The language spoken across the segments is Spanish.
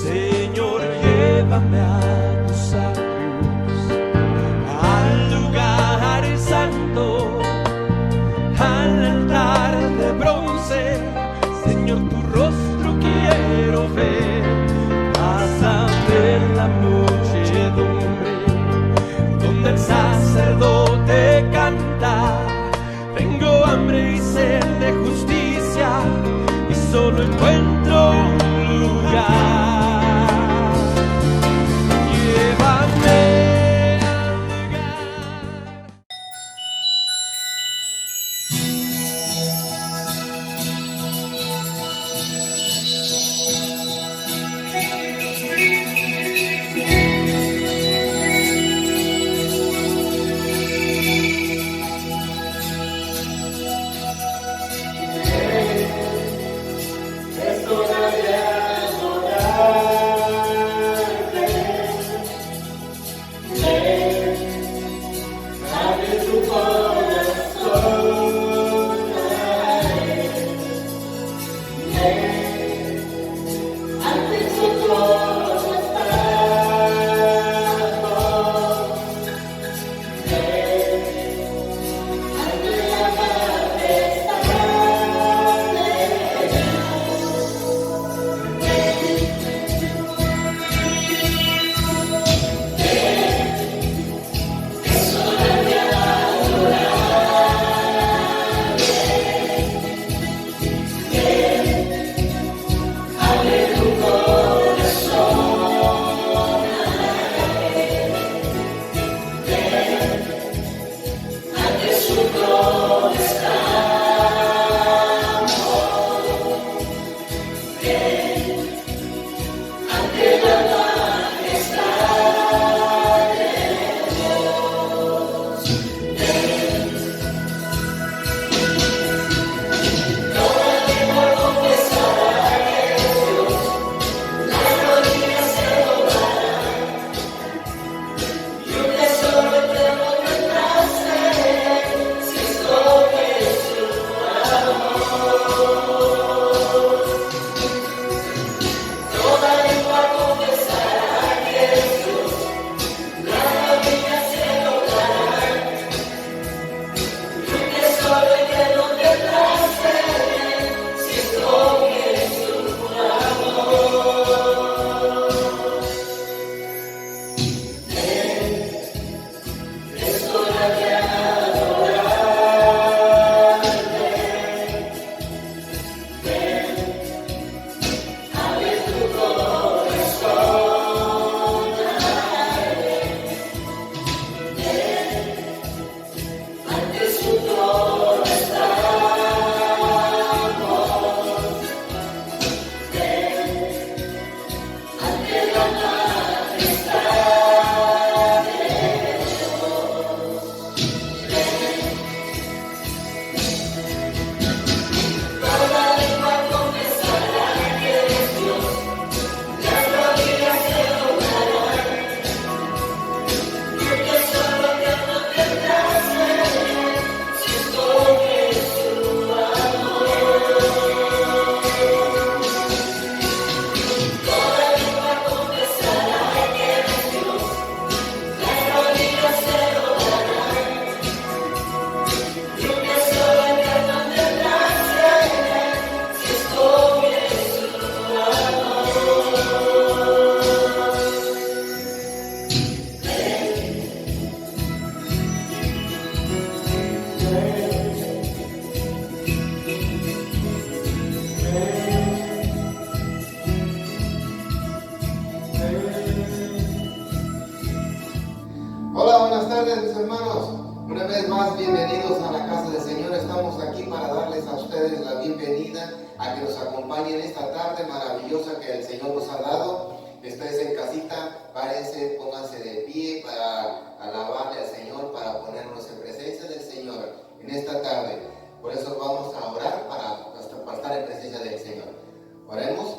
Señor, llévame a tus atrios, al lugar santo, al altar de bronce. Señor, tu rostro quiero ver. Pásame en la muchedumbre, donde el sacerdote canta. Tengo hambre y sed de justicia, y solo encuentro un lugar. Llévame al lugar. tardes, mis hermanos. Una vez más, bienvenidos a la casa del Señor. Estamos aquí para darles a ustedes la bienvenida, a que nos acompañen esta tarde maravillosa que el Señor nos ha dado. Ustedes en casita, párense, pónganse de pie para alabarle al Señor, para ponernos en presencia del Señor en esta tarde. Por eso vamos a orar para estar en presencia del Señor. Oremos.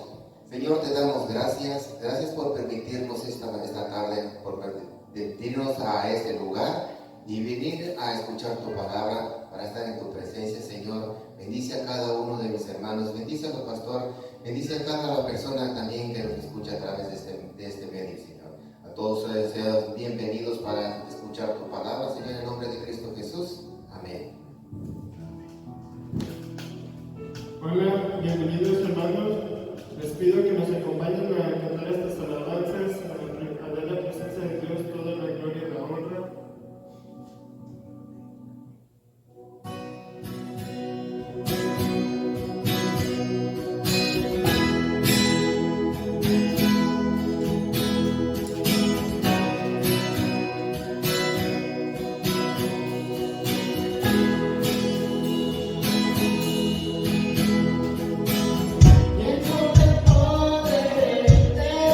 Señor, te damos gracias. Gracias por permitirnos esta tarde, por permitirnos a este lugar y venir a escuchar tu palabra, para estar en tu presencia, Señor. Bendice a cada uno de mis hermanos, bendice a los pastor, bendice a cada persona también que nos escucha a través pido que nos acompañen a cantar estas alabanzas, a ver la presencia de Dios, toda la gloria y la honra. Lleno del poder de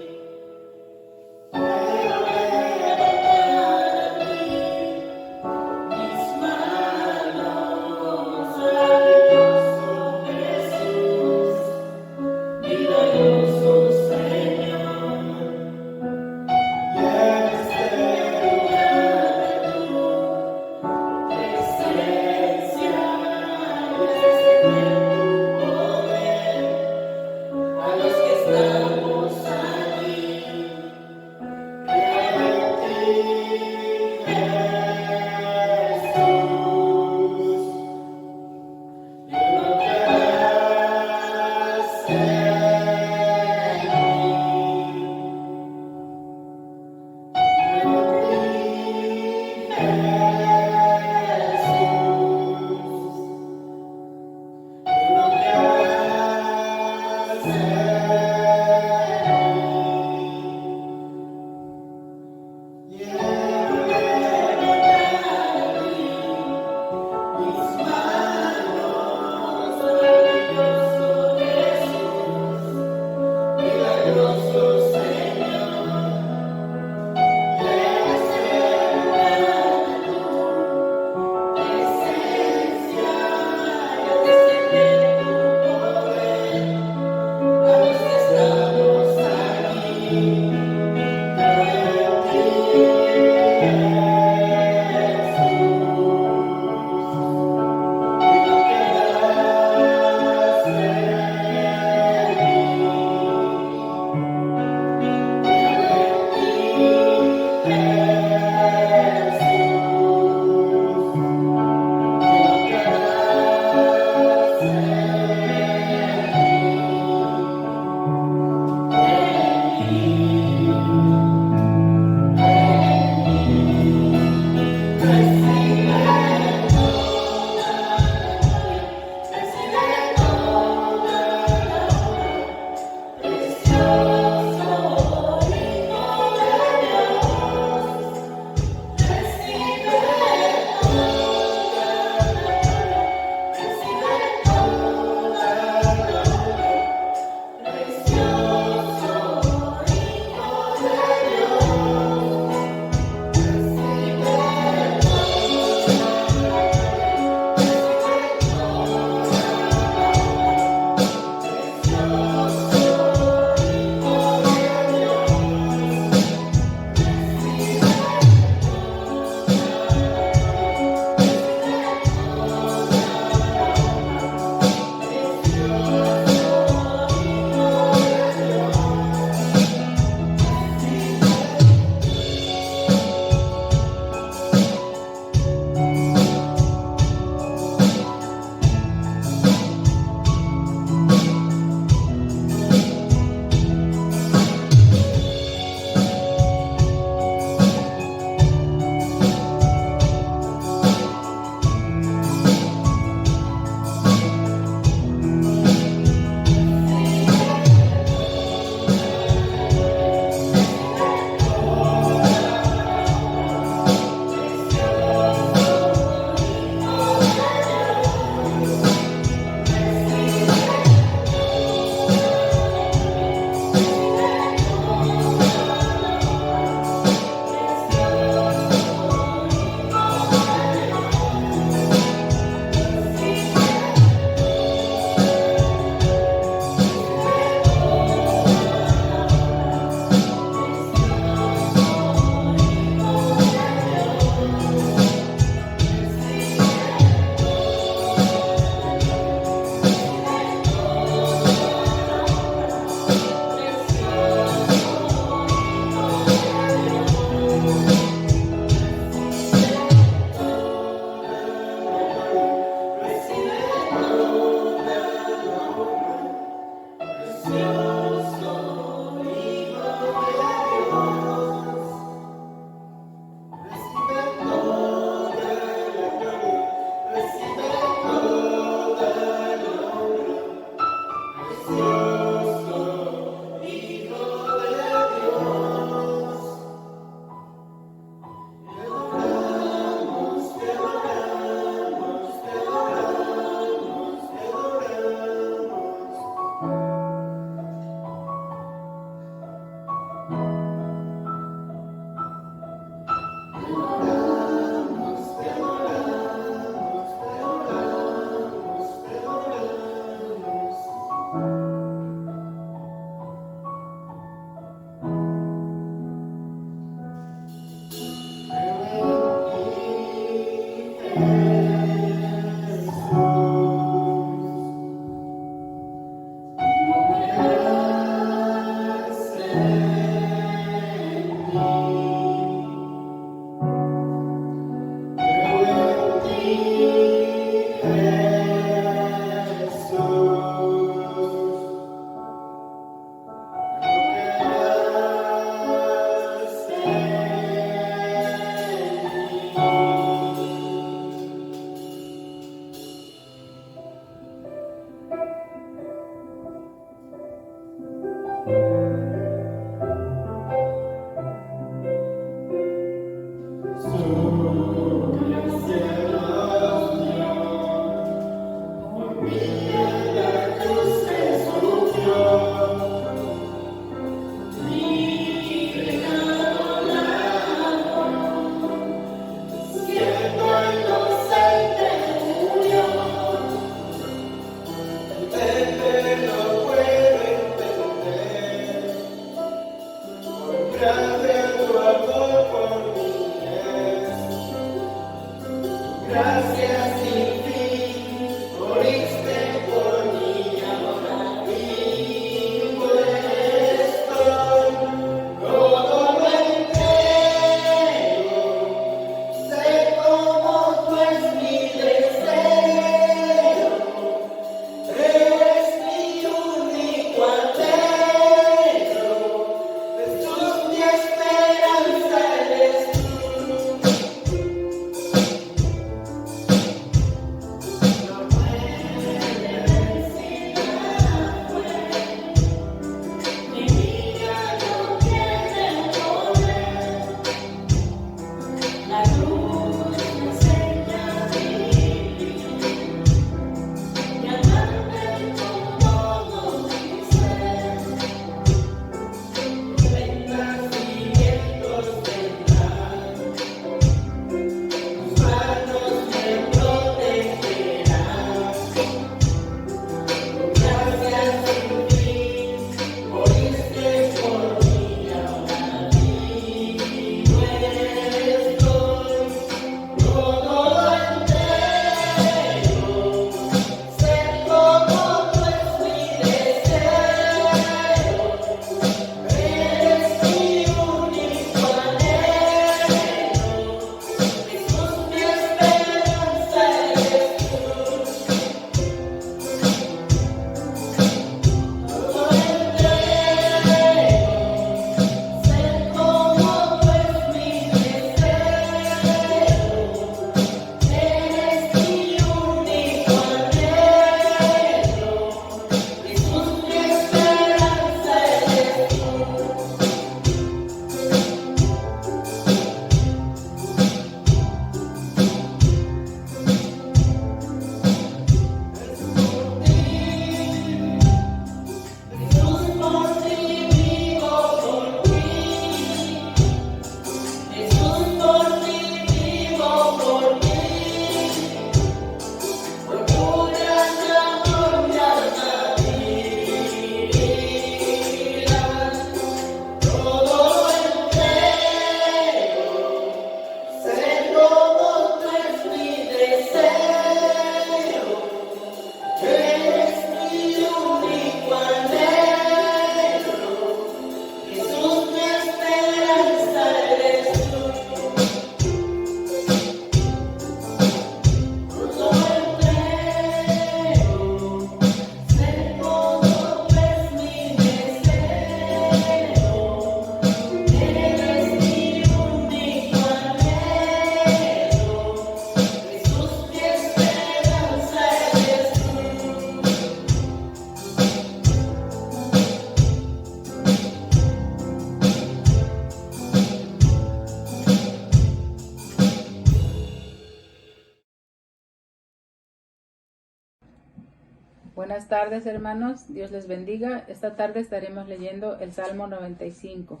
Buenas tardes, hermanos. Dios les bendiga. Esta tarde estaremos leyendo el Salmo 95.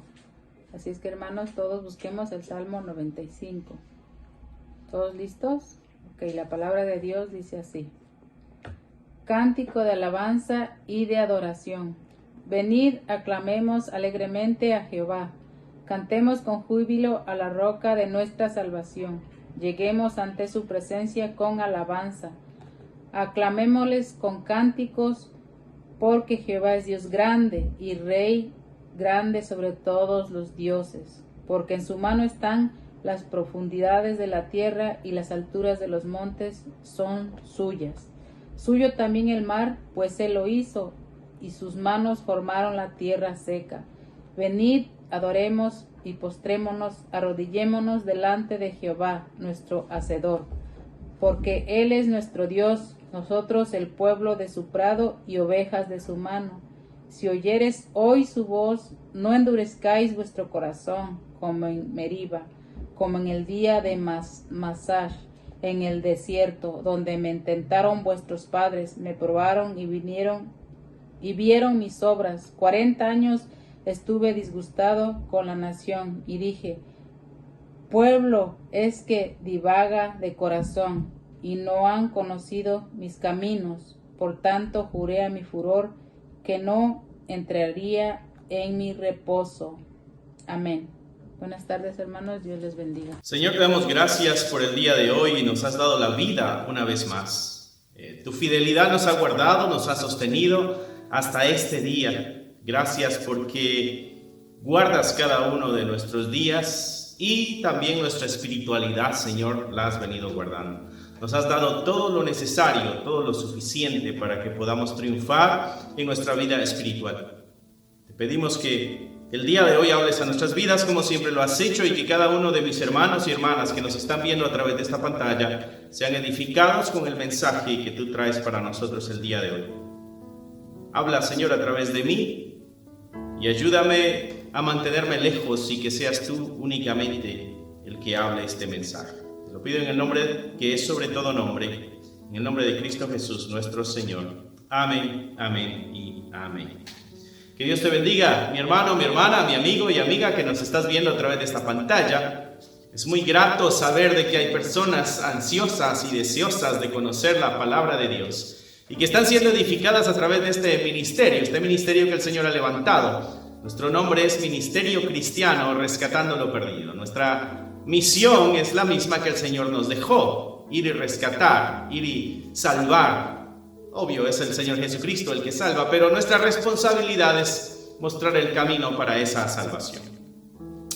Así es que, hermanos, todos busquemos el Salmo 95. ¿Todos listos? Ok, la palabra de Dios dice así. Cántico de alabanza y de adoración. Venid, aclamemos alegremente a Jehová. Cantemos con júbilo a la roca de nuestra salvación. Lleguemos ante su presencia con alabanza. Aclamémosles con cánticos, porque Jehová es Dios grande y Rey grande sobre todos los dioses. Porque en su mano están las profundidades de la tierra y las alturas de los montes son suyas. Suyo también el mar, pues él lo hizo, y sus manos formaron la tierra seca. Venid, adoremos y postrémonos, arrodillémonos delante de Jehová, nuestro Hacedor. Porque él es nuestro Dios, nosotros el pueblo de su prado y ovejas de su mano. Si oyeres hoy su voz, no endurezcáis vuestro corazón, como en Meriba, como en el día de Masah, en el desierto, donde me intentaron vuestros padres, me probaron y vieron mis obras. 40 años estuve disgustado con la nación y dije, pueblo es que divaga de corazón y no han conocido mis caminos. Por tanto juré a mi furor que no entraría en mi reposo. Amén. Buenas tardes, hermanos. Dios les bendiga. Señor, te damos gracias por el día de hoy y nos has dado la vida una vez más. Tu fidelidad nos ha guardado, nos ha sostenido hasta este día. Gracias porque guardas cada uno de nuestros días y también nuestra espiritualidad, Señor, la has venido guardando. Nos has dado todo lo necesario, todo lo suficiente para que podamos triunfar en nuestra vida espiritual. Te pedimos que el día de hoy hables a nuestras vidas como siempre lo has hecho y que cada uno de mis hermanos y hermanas que nos están viendo a través de esta pantalla sean edificados con el mensaje que tú traes para nosotros el día de hoy. Habla, Señor, a través de mí y ayúdame a mantenerme lejos y que seas tú únicamente el que hable este mensaje. Te lo pido en el nombre que es sobre todo nombre, en el nombre de Cristo Jesús, nuestro Señor. Amén, amén y amén. Que Dios te bendiga, mi hermano, mi hermana, mi amigo y amiga que nos estás viendo a través de esta pantalla. Es muy grato saber de que hay personas ansiosas y deseosas de conocer la palabra de Dios y que están siendo edificadas a través de este ministerio que el Señor ha levantado. Nuestro nombre es Ministerio Cristiano Rescatando lo Perdido. Nuestra misión es la misma que el Señor nos dejó, ir y rescatar, ir y salvar. Obvio, es el Señor Jesucristo el que salva, pero nuestra responsabilidad es mostrar el camino para esa salvación.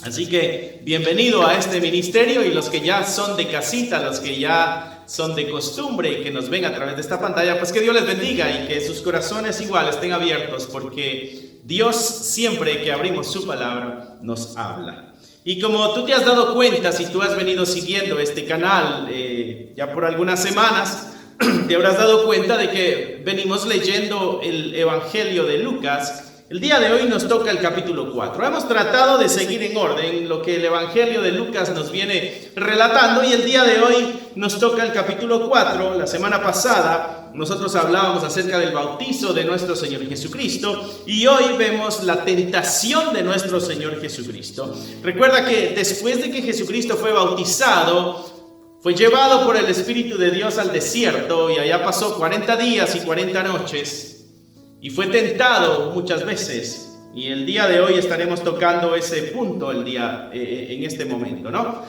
Así que bienvenido a este ministerio y los que ya son de casita, los que ya son de costumbre y que nos ven a través de esta pantalla, pues que Dios les bendiga y que sus corazones igual estén abiertos porque Dios siempre que abrimos su palabra nos habla. Y como tú te has dado cuenta, si tú has venido siguiendo este canal ya por algunas semanas, te habrás dado cuenta de que venimos leyendo el Evangelio de Lucas. El día de hoy nos toca el capítulo 4. Hemos tratado de seguir en orden lo que el Evangelio de Lucas nos viene relatando y el día de hoy nos toca el capítulo 4. La semana pasada nosotros hablábamos acerca del bautizo de nuestro Señor Jesucristo y hoy vemos la tentación de nuestro Señor Jesucristo. Recuerda que después de que Jesucristo fue bautizado, fue llevado por el Espíritu de Dios al desierto y allá pasó 40 días y 40 noches y fue tentado muchas veces. Y el día de hoy estaremos tocando ese punto en este momento, ¿no?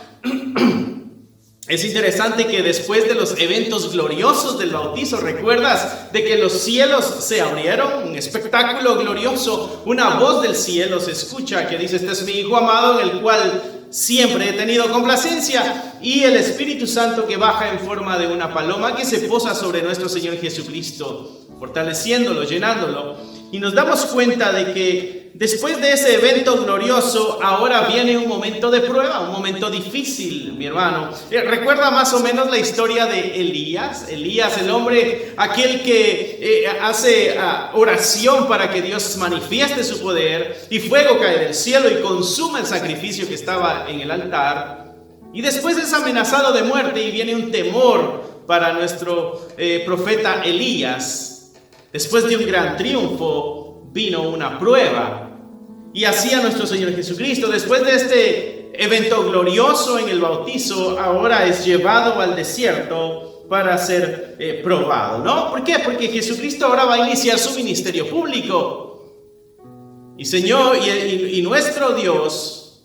Es interesante que después de los eventos gloriosos del bautizo, ¿recuerdas de que los cielos se abrieron? Un espectáculo glorioso, una voz del cielo se escucha que dice, este es mi Hijo amado en el cual siempre he tenido complacencia, y el Espíritu Santo que baja en forma de una paloma que se posa sobre nuestro Señor Jesucristo, fortaleciéndolo, llenándolo. Y nos damos cuenta de que después de ese evento glorioso, ahora viene un momento de prueba, un momento difícil, mi hermano. ¿Recuerda más o menos la historia de Elías? Elías, el hombre, aquel que hace oración para que Dios manifieste su poder, y fuego cae del cielo y consume el sacrificio que estaba en el altar. Y después es amenazado de muerte y viene un temor para nuestro profeta Elías. Después de un gran triunfo vino una prueba. Y así a nuestro Señor Jesucristo, después de este evento glorioso en el bautizo, ahora es llevado al desierto para ser probado, ¿no? ¿Por qué? Porque Jesucristo ahora va a iniciar su ministerio público. Y Señor, y nuestro Dios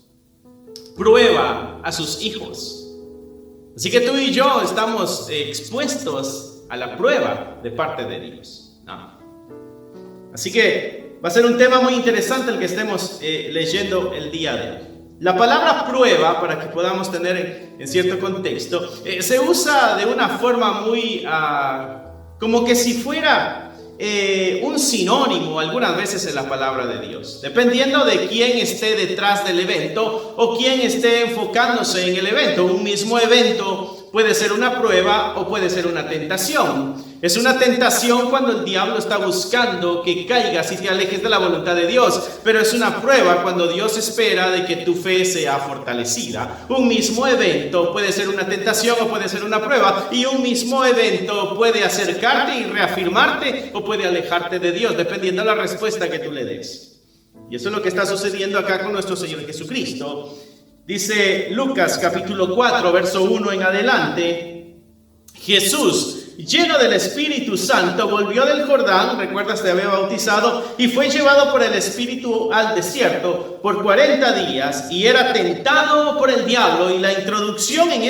prueba a sus hijos. Así que tú y yo estamos expuestos a la prueba de parte de Dios, ¿no? Así que va a ser un tema muy interesante el que estemos leyendo el día de hoy. La palabra prueba, para que podamos tener en cierto contexto, se usa de una forma muy como que si fuera un sinónimo algunas veces en la palabra de Dios, dependiendo de quién esté detrás del evento o quién esté enfocándose en el evento. Un mismo evento puede ser una prueba o puede ser una tentación. Es una tentación cuando el diablo está buscando que caigas y te alejes de la voluntad de Dios, pero es una prueba cuando Dios espera de que tu fe sea fortalecida. Un mismo evento puede ser una tentación o puede ser una prueba, y un mismo evento puede acercarte y reafirmarte o puede alejarte de Dios, dependiendo de la respuesta que tú le des. Y eso es lo que está sucediendo acá con nuestro Señor Jesucristo. Dice Lucas capítulo 4, verso 1 en adelante: Jesús, lleno del Espíritu Santo, volvió del Jordán, recuerda, se había bautizado, y fue llevado por el Espíritu al desierto por 40 días, y era tentado por el diablo. Y la introducción en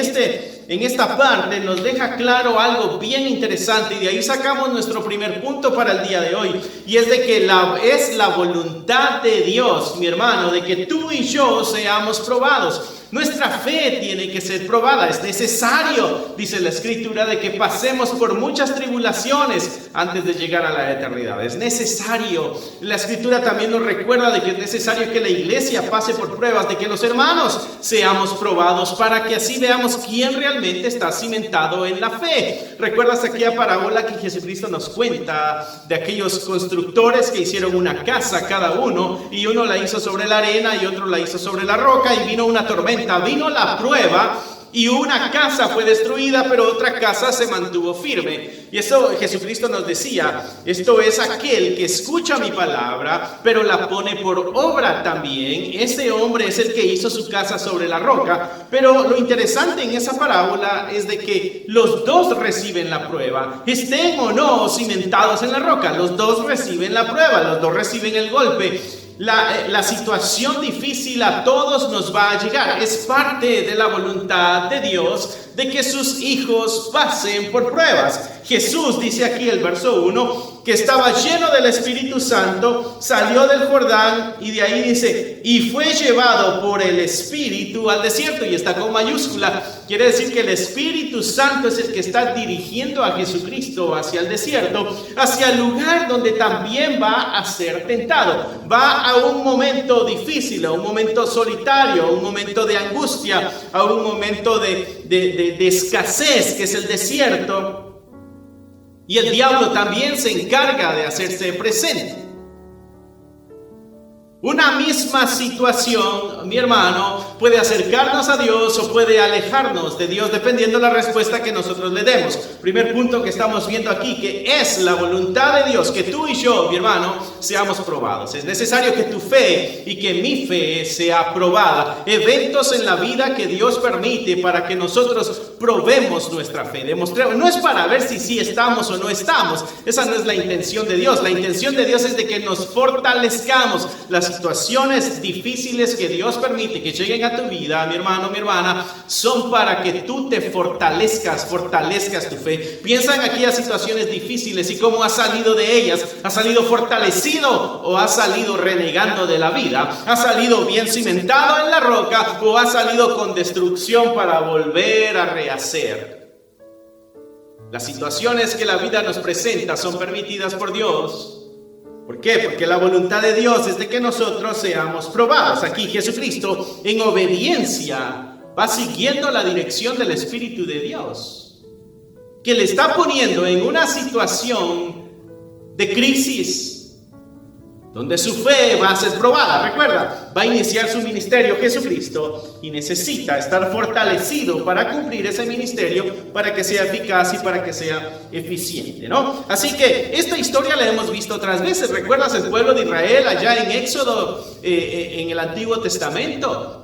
esta parte nos deja claro algo bien interesante, y de ahí sacamos nuestro primer punto para el día de hoy, y es de que es la voluntad de Dios, mi hermano, de que tú y yo seamos probados. Nuestra fe tiene que ser probada. Es necesario, dice la Escritura, de que pasemos por muchas tribulaciones antes de llegar a la eternidad. Es necesario. La Escritura también nos recuerda de que es necesario que la iglesia pase por pruebas, de que los hermanos seamos probados, para que así veamos quién realmente está cimentado en la fe. ¿Recuerdas aquella parábola que Jesucristo nos cuenta de aquellos constructores que hicieron una casa cada uno, y uno la hizo sobre la arena y otro la hizo sobre la roca, y vino una tormenta? Vino la prueba y una casa fue destruida, pero otra casa se mantuvo firme. Y eso Jesucristo nos decía: esto es aquel que escucha mi palabra, pero la pone por obra también. Ese hombre es el que hizo su casa sobre la roca. Pero lo interesante en esa parábola es de que los dos reciben la prueba, estén o no cimentados en la roca. Los dos reciben la prueba, los dos reciben el golpe. La situación difícil a todos nos va a llegar. Es parte de la voluntad de Dios de que sus hijos pasen por pruebas. Jesús dice aquí el verso 1 que estaba lleno del Espíritu Santo, salió del Jordán, y de ahí dice: y fue llevado por el Espíritu al desierto, y está con mayúscula. Quiere decir que el Espíritu Santo es el que está dirigiendo a Jesucristo hacia el desierto, hacia el lugar donde también va a ser tentado. Va a un momento difícil, a un momento solitario, a un momento de angustia, a un momento de escasez, que es el desierto. Y el diablo también se encarga de hacerse presente. Una misma situación, mi hermano, puede acercarnos a Dios o puede alejarnos de Dios, dependiendo de la respuesta que nosotros le demos. Primer punto que estamos viendo aquí, que es la voluntad de Dios que tú y yo, mi hermano, seamos probados. Es necesario que tu fe y que mi fe sea probada. Eventos en la vida que Dios permite para que nosotros probemos nuestra fe. Demostremos. No es para ver si sí estamos o no estamos. Esa no es la intención de Dios. La intención de Dios es de que nos fortalezcamos. Las situaciones difíciles que Dios permite que lleguen a tu vida, mi hermano, mi hermana, son para que tú te fortalezcas tu fe. Piensa en aquellas situaciones difíciles y cómo has salido de ellas. ¿Has salido fortalecido o has salido renegando de la vida? ¿Has salido bien cimentado en la roca o has salido con destrucción para volver a rehacer? Las situaciones que la vida nos presenta son permitidas por Dios. ¿Por qué? Porque la voluntad de Dios es de que nosotros seamos probados. Aquí Jesucristo, en obediencia, va siguiendo la dirección del Espíritu de Dios, que le está poniendo en una situación de crisis, donde su fe va a ser probada. Recuerda, va a iniciar su ministerio Jesucristo y necesita estar fortalecido para cumplir ese ministerio, para que sea eficaz y para que sea eficiente, ¿no? Así que esta historia la hemos visto otras veces. ¿Recuerdas el pueblo de Israel allá en Éxodo, en el Antiguo Testamento?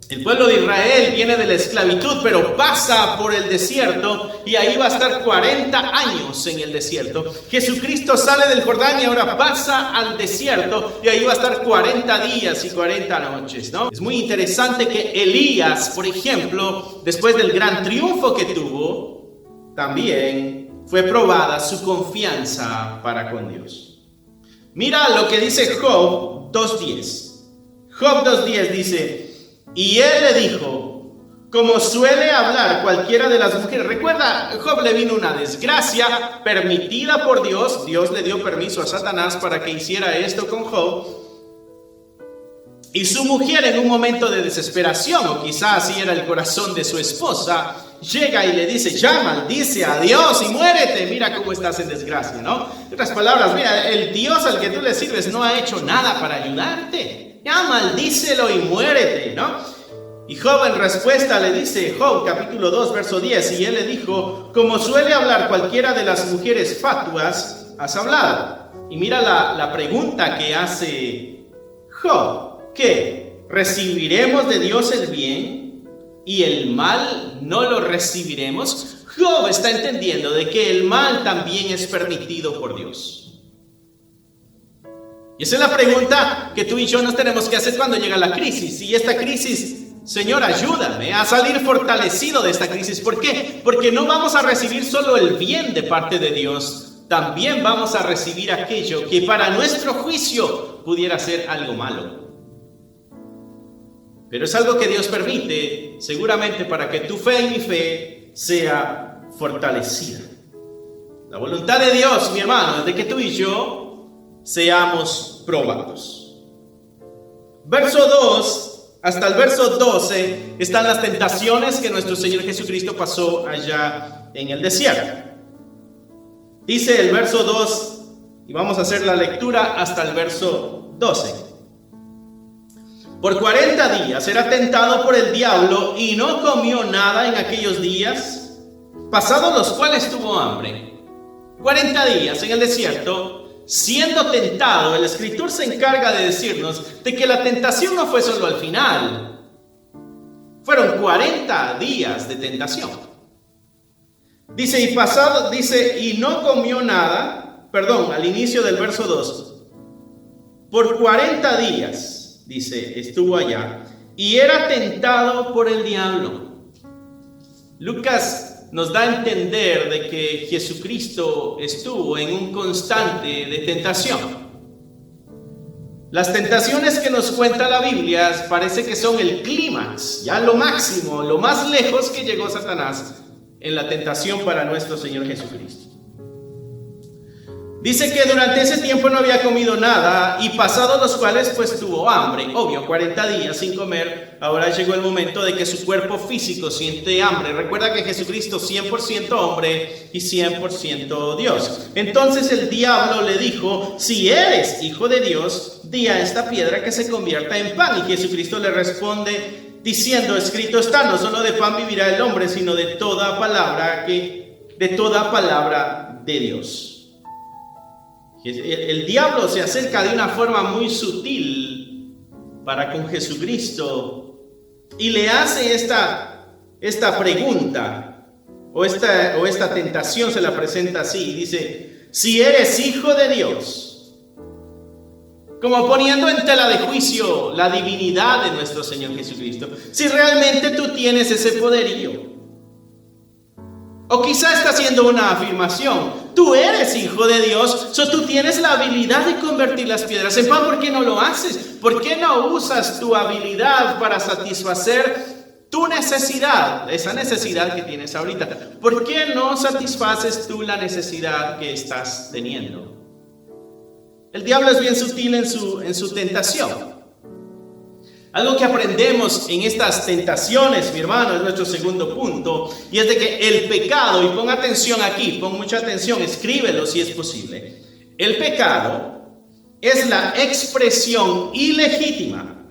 El pueblo de Israel viene de la esclavitud, pero pasa por el desierto y ahí va a estar 40 años en el desierto. Jesucristo sale del Jordán y ahora pasa al desierto y ahí va a estar 40 días y 40 noches, ¿no? Es muy interesante que Elías, por ejemplo, después del gran triunfo que tuvo, también fue probada su confianza para con Dios. Mira lo que dice Job 2:10. Job 2:10 dice: y él le dijo, como suele hablar cualquiera de las mujeres. Recuerda, Job le vino una desgracia permitida por Dios. Dios le dio permiso a Satanás para que hiciera esto con Job. Y su mujer, en un momento de desesperación, o quizás así era el corazón de su esposa, llega y le dice: ya maldice a Dios y muérete. Mira cómo estás en desgracia, ¿no? En otras palabras, mira, el Dios al que tú le sirves no ha hecho nada para ayudarte. Ya maldícelo y muérete, ¿no? Y Job en respuesta le dice, Job capítulo 2 verso 10, y él le dijo: como suele hablar cualquiera de las mujeres fatuas, has hablado. Y mira la pregunta que hace Job: ¿qué? ¿Recibiremos de Dios el bien y el mal no lo recibiremos? Job está entendiendo de que el mal también es permitido por Dios. Y esa es la pregunta que tú y yo nos tenemos que hacer cuando llega la crisis. Y esta crisis, Señor, ayúdame a salir fortalecido de esta crisis. ¿Por qué? Porque no vamos a recibir solo el bien de parte de Dios, también vamos a recibir aquello que para nuestro juicio pudiera ser algo malo. Pero es algo que Dios permite, seguramente para que tu fe y mi fe sea fortalecida. La voluntad de Dios, mi hermano, es de que tú y yo seamos probados. Verso 2 hasta el verso 12 están las tentaciones que nuestro Señor Jesucristo pasó allá en el desierto. Dice el verso 2, y vamos a hacer la lectura hasta el verso 12. Por 40 días era tentado por el diablo y no comió nada en aquellos días, pasados los cuales tuvo hambre. 40 días en el desierto, siendo tentado. El escritor se encarga de decirnos de que la tentación no fue solo al final. Fueron 40 días de tentación. Dice, y no comió nada, al inicio del verso 2. Por 40 días, dice, estuvo allá, y era tentado por el diablo. Lucas nos da a entender de que Jesucristo estuvo en un constante de tentación. Las tentaciones que nos cuenta la Biblia parece que son el clímax, ya lo máximo, lo más lejos que llegó Satanás en la tentación para nuestro Señor Jesucristo. Dice que durante ese tiempo no había comido nada y pasados los cuales pues tuvo hambre. Obvio, 40 días sin comer. Ahora llegó el momento de que su cuerpo físico siente hambre. Recuerda que Jesucristo 100% hombre y 100% Dios. Entonces el diablo le dijo: si eres hijo de Dios, di a esta piedra que se convierta en pan. Y Jesucristo le responde diciendo: escrito está, no solo de pan vivirá el hombre, sino de toda palabra de Dios. El diablo se acerca de una forma muy sutil para con Jesucristo y le hace esta pregunta o esta tentación, se la presenta así. Dice: si eres hijo de Dios, como poniendo en tela de juicio la divinidad de nuestro Señor Jesucristo. Si realmente tú tienes ese poderío. O quizá está haciendo una afirmación: tú eres hijo de Dios, tú tienes la habilidad de convertir las piedras en pan. ¿Por qué no lo haces? ¿Por qué no usas tu habilidad para satisfacer tu necesidad, esa necesidad que tienes ahorita? ¿Por qué no satisfaces tú la necesidad que estás teniendo? El diablo es bien sutil en su tentación. Algo que aprendemos en estas tentaciones, mi hermano, es nuestro segundo punto, y es de que el pecado, y pon atención aquí, pon mucha atención, escríbelo si es posible. El pecado es la expresión ilegítima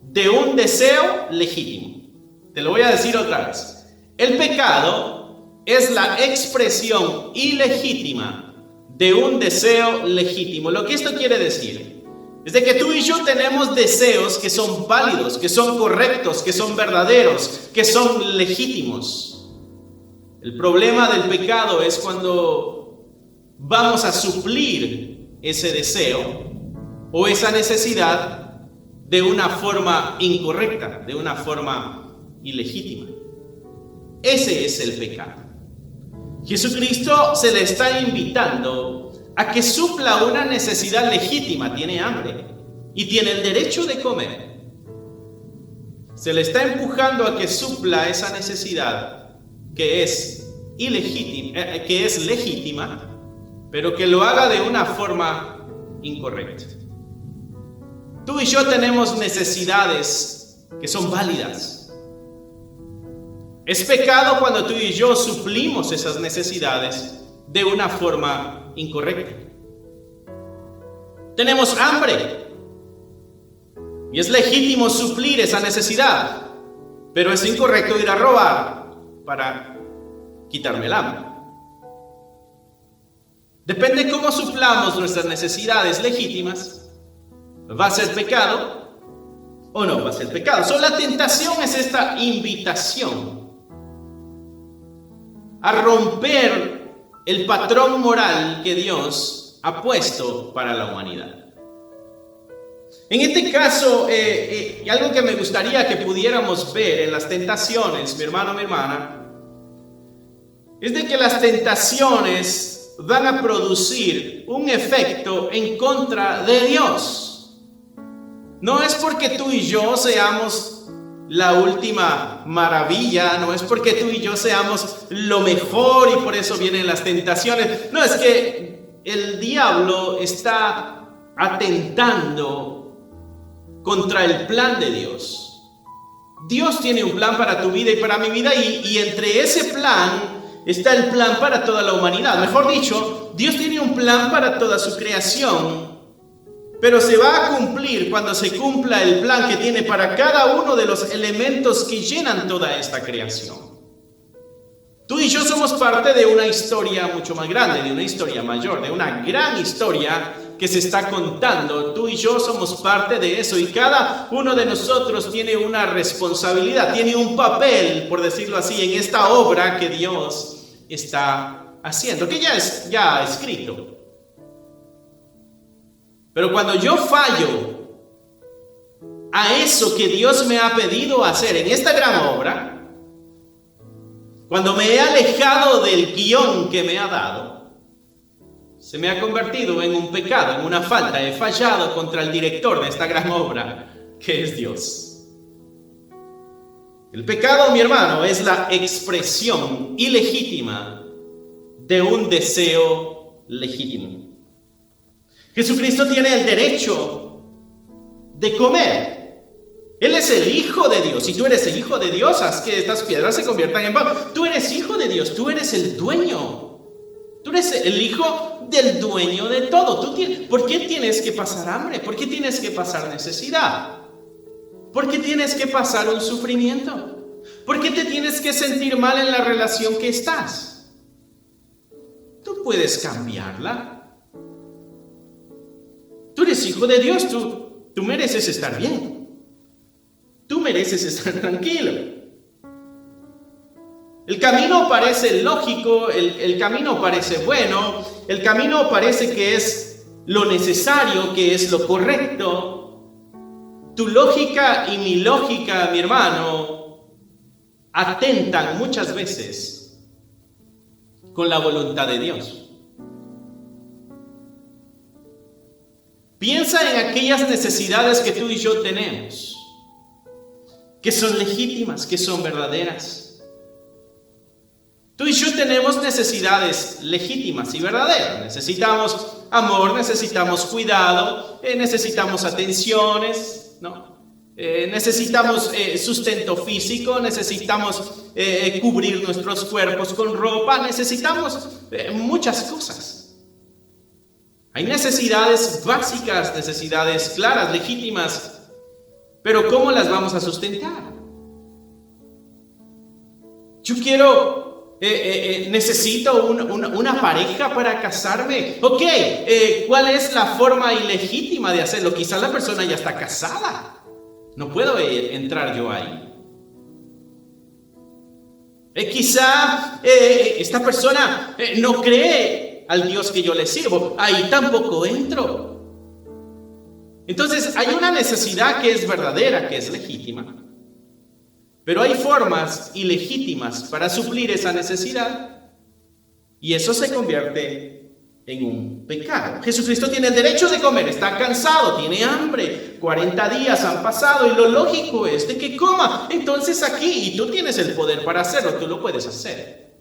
de un deseo legítimo. Te lo voy a decir otra vez. El pecado es la expresión ilegítima de un deseo legítimo. Lo que esto quiere decir es de que tú y yo tenemos deseos que son válidos, que son correctos, que son verdaderos, que son legítimos. El problema del pecado es cuando vamos a suplir ese deseo o esa necesidad de una forma incorrecta, de una forma ilegítima. Ese es el pecado. Jesucristo se le está invitando a que supla una necesidad legítima. Tiene hambre y tiene el derecho de comer. Se le está empujando a que supla esa necesidad que es ilegítima, que es legítima, pero que lo haga de una forma incorrecta. Tú y yo tenemos necesidades que son válidas. Es pecado cuando tú y yo suplimos esas necesidades de una forma incorrecta. Tenemos hambre y es legítimo suplir esa necesidad, pero es incorrecto ir a robar para quitarme el hambre. Depende cómo suplamos nuestras necesidades legítimas. ¿Va a ser pecado o no va a ser pecado? So, la tentación es esta invitación a romper el patrón moral que Dios ha puesto para la humanidad. En este caso, algo que me gustaría que pudiéramos ver en las tentaciones, mi hermano, mi hermana, es de que las tentaciones van a producir un efecto en contra de Dios. No es porque tú y yo seamos la última maravilla, no es porque tú y yo seamos lo mejor y por eso vienen las tentaciones. No, es que el diablo está atentando contra el plan de Dios. Dios tiene un plan para tu vida y para mi vida, y entre ese plan está el plan para toda la humanidad. Mejor dicho, Dios tiene un plan para toda su creación, pero se va a cumplir cuando se cumpla el plan que tiene para cada uno de los elementos que llenan toda esta creación. Tú y yo somos parte de una historia mucho más grande, de una historia mayor, de una gran historia que se está contando. Tú y yo somos parte de eso, y cada uno de nosotros tiene una responsabilidad, tiene un papel, por decirlo así, en esta obra que Dios está haciendo, que ya ha escrito. Pero cuando yo fallo a eso que Dios me ha pedido hacer en esta gran obra, cuando me he alejado del guión que me ha dado, se me ha convertido en un pecado, en una falta. He fallado contra el director de esta gran obra, que es Dios. El pecado, mi hermano, es la expresión ilegítima de un deseo legítimo. Jesucristo tiene el derecho de comer. Él es el Hijo de Dios. Si tú eres el Hijo de Dios, haz que estas piedras se conviertan en pan. Tú eres Hijo de Dios, tú eres el dueño. Tú eres el hijo del dueño de todo. ¿Por qué tienes que pasar hambre? ¿Por qué tienes que pasar necesidad? ¿Por qué tienes que pasar un sufrimiento? ¿Por qué te tienes que sentir mal en la relación que estás? Tú puedes cambiarla. Tú eres hijo de Dios, tú mereces estar bien. Tú mereces estar tranquilo. El camino parece lógico, el camino parece bueno, el camino parece que es lo necesario, que es lo correcto. Tu lógica y mi lógica, mi hermano, atentan muchas veces con la voluntad de Dios. Piensa en aquellas necesidades que tú y yo tenemos, que son legítimas, que son verdaderas. Tú y yo tenemos necesidades legítimas y verdaderas. Necesitamos amor, necesitamos cuidado, necesitamos atenciones, ¿no? Necesitamos sustento físico, necesitamos cubrir nuestros cuerpos con ropa, necesitamos muchas cosas. Hay necesidades básicas, necesidades claras, legítimas, pero ¿cómo las vamos a sustentar? Yo necesito una pareja para casarme. Ok, ¿cuál es la forma ilegítima de hacerlo? Quizás la persona ya está casada. No puedo entrar yo ahí. Quizá esta persona no cree al Dios que yo le sirvo. Ahí tampoco entro. Entonces hay una necesidad que es verdadera, que es legítima. Pero hay formas ilegítimas para suplir esa necesidad. Y eso se convierte en un pecado. Jesucristo tiene el derecho de comer, está cansado, tiene hambre, 40 días han pasado y lo lógico es de que coma. Entonces aquí, y tú tienes el poder para hacerlo, tú lo puedes hacer.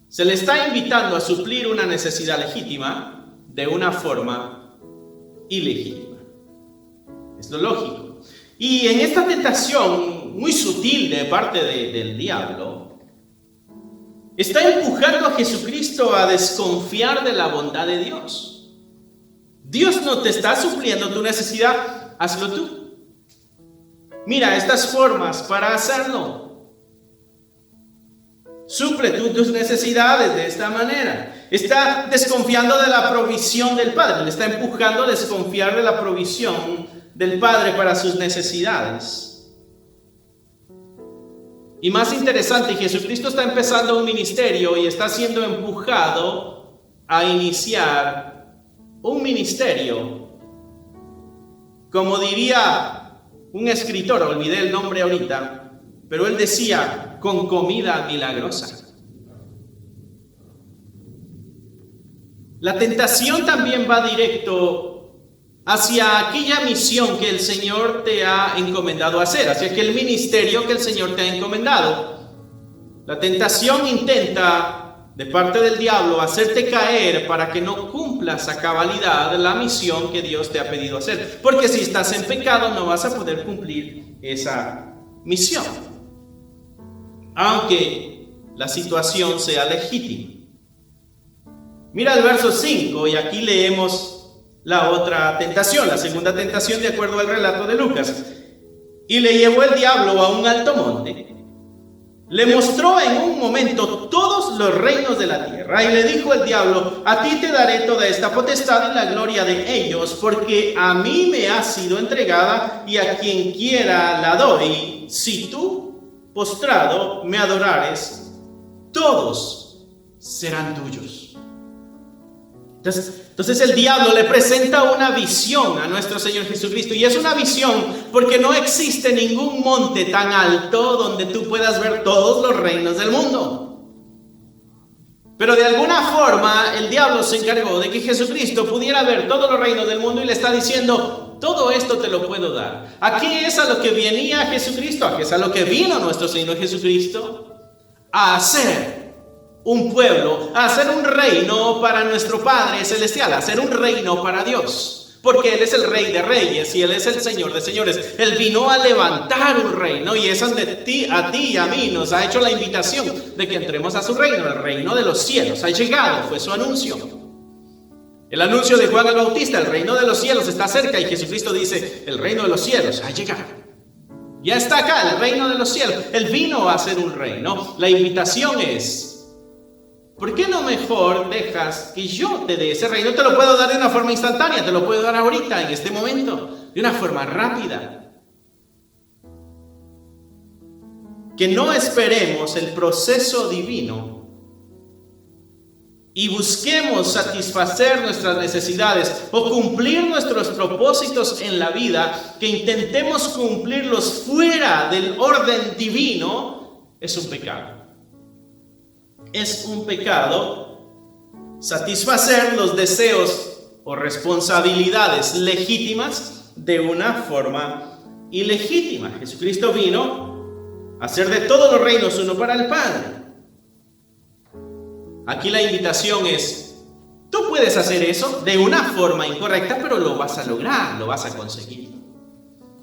Se le está invitando a suplir una necesidad legítima de una forma ilegítima. Es lo lógico. Y en esta tentación muy sutil de parte del diablo, está empujando a Jesucristo a desconfiar de la bondad de Dios. Dios no te está supliendo tu necesidad, hazlo tú. Mira estas formas para hacerlo. Suple tú tus necesidades de esta manera. Está desconfiando de la provisión del Padre, le está empujando a desconfiar de la provisión del Padre para sus necesidades. Y más interesante, Jesucristo está empezando un ministerio y está siendo empujado a iniciar un ministerio. Como diría un escritor, olvidé el nombre ahorita, pero él decía, con comida milagrosa. La tentación también va directo hacia aquella misión que el Señor te ha encomendado hacer, hacia aquel ministerio que el Señor te ha encomendado. La tentación intenta, de parte del diablo, hacerte caer para que no cumplas a cabalidad la misión que Dios te ha pedido hacer. Porque si estás en pecado no vas a poder cumplir esa misión, aunque la situación sea legítima. Mira el verso 5 y aquí leemos la otra tentación, la segunda tentación de acuerdo al relato de Lucas. Y le llevó el diablo a un alto monte, le mostró en un momento todos los reinos de la tierra y le dijo el diablo, a ti te daré toda esta potestad y la gloria de ellos, porque a mí me ha sido entregada y a quien quiera la doy. Si tú, postrado, me adorares, todos serán tuyos. Entonces el diablo le presenta una visión a nuestro Señor Jesucristo, y es una visión porque no existe ningún monte tan alto donde tú puedas ver todos los reinos del mundo. Pero de alguna forma el diablo se encargó de que Jesucristo pudiera ver todos los reinos del mundo y le está diciendo, todo esto te lo puedo dar. ¿A qué es a lo que venía Jesucristo? ¿A qué es a lo que vino nuestro Señor Jesucristo? A hacer un pueblo, a hacer un reino para nuestro Padre Celestial, a hacer un reino para Dios, porque Él es el Rey de Reyes y Él es el Señor de Señores. Él vino a levantar un reino y es donde a ti y a mí nos ha hecho la invitación de que entremos a su reino, el reino de los cielos. Ha llegado, fue su anuncio. El anuncio de Juan el Bautista, el reino de los cielos está cerca, y Jesucristo dice, el reino de los cielos ha llegado. Ya está acá, el reino de los cielos. Él vino a hacer un reino. La invitación es, ¿por qué no mejor dejas que yo te dé ese reino? Te lo puedo dar de una forma instantánea, te lo puedo dar ahorita, en este momento, de una forma rápida. Que no esperemos el proceso divino y busquemos satisfacer nuestras necesidades o cumplir nuestros propósitos en la vida, que intentemos cumplirlos fuera del orden divino, es un pecado. Es un pecado satisfacer los deseos o responsabilidades legítimas de una forma ilegítima. Jesucristo vino a hacer de todos los reinos uno para el Padre. Aquí la invitación es, tú puedes hacer eso de una forma incorrecta, pero lo vas a lograr, lo vas a conseguir.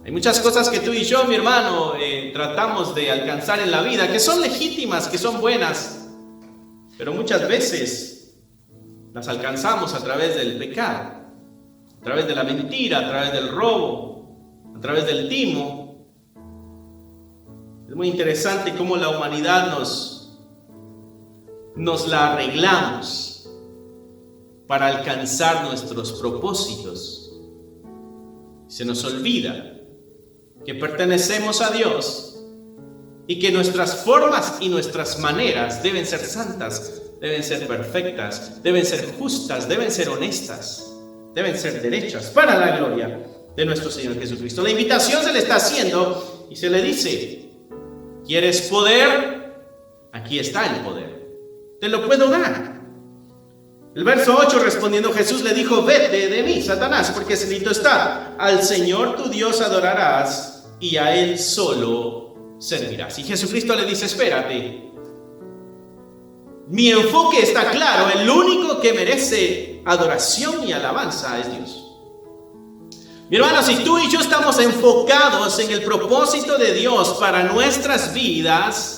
Hay muchas cosas que tú y yo, mi hermano, tratamos de alcanzar en la vida, que son legítimas, que son buenas. Pero muchas veces las alcanzamos a través del pecado, a través de la mentira, a través del robo, a través del timo. Es muy interesante cómo la humanidad nos la arreglamos para alcanzar nuestros propósitos. Se nos olvida que pertenecemos a Dios y que nuestras formas y nuestras maneras deben ser santas, deben ser perfectas, deben ser justas, deben ser honestas, deben ser derechas para la gloria de nuestro Señor Jesucristo. La invitación se le está haciendo y se le dice: ¿quieres poder? Aquí está el poder. Te lo puedo dar. El verso 8, respondiendo Jesús le dijo: vete de mí, Satanás, porque escrito está: al Señor tu Dios adorarás y a Él solo servirás. Y Jesucristo le dice: espérate. Mi enfoque está claro. El único que merece adoración y alabanza es Dios. Mi hermano, si tú y yo estamos enfocados en el propósito de Dios para nuestras vidas,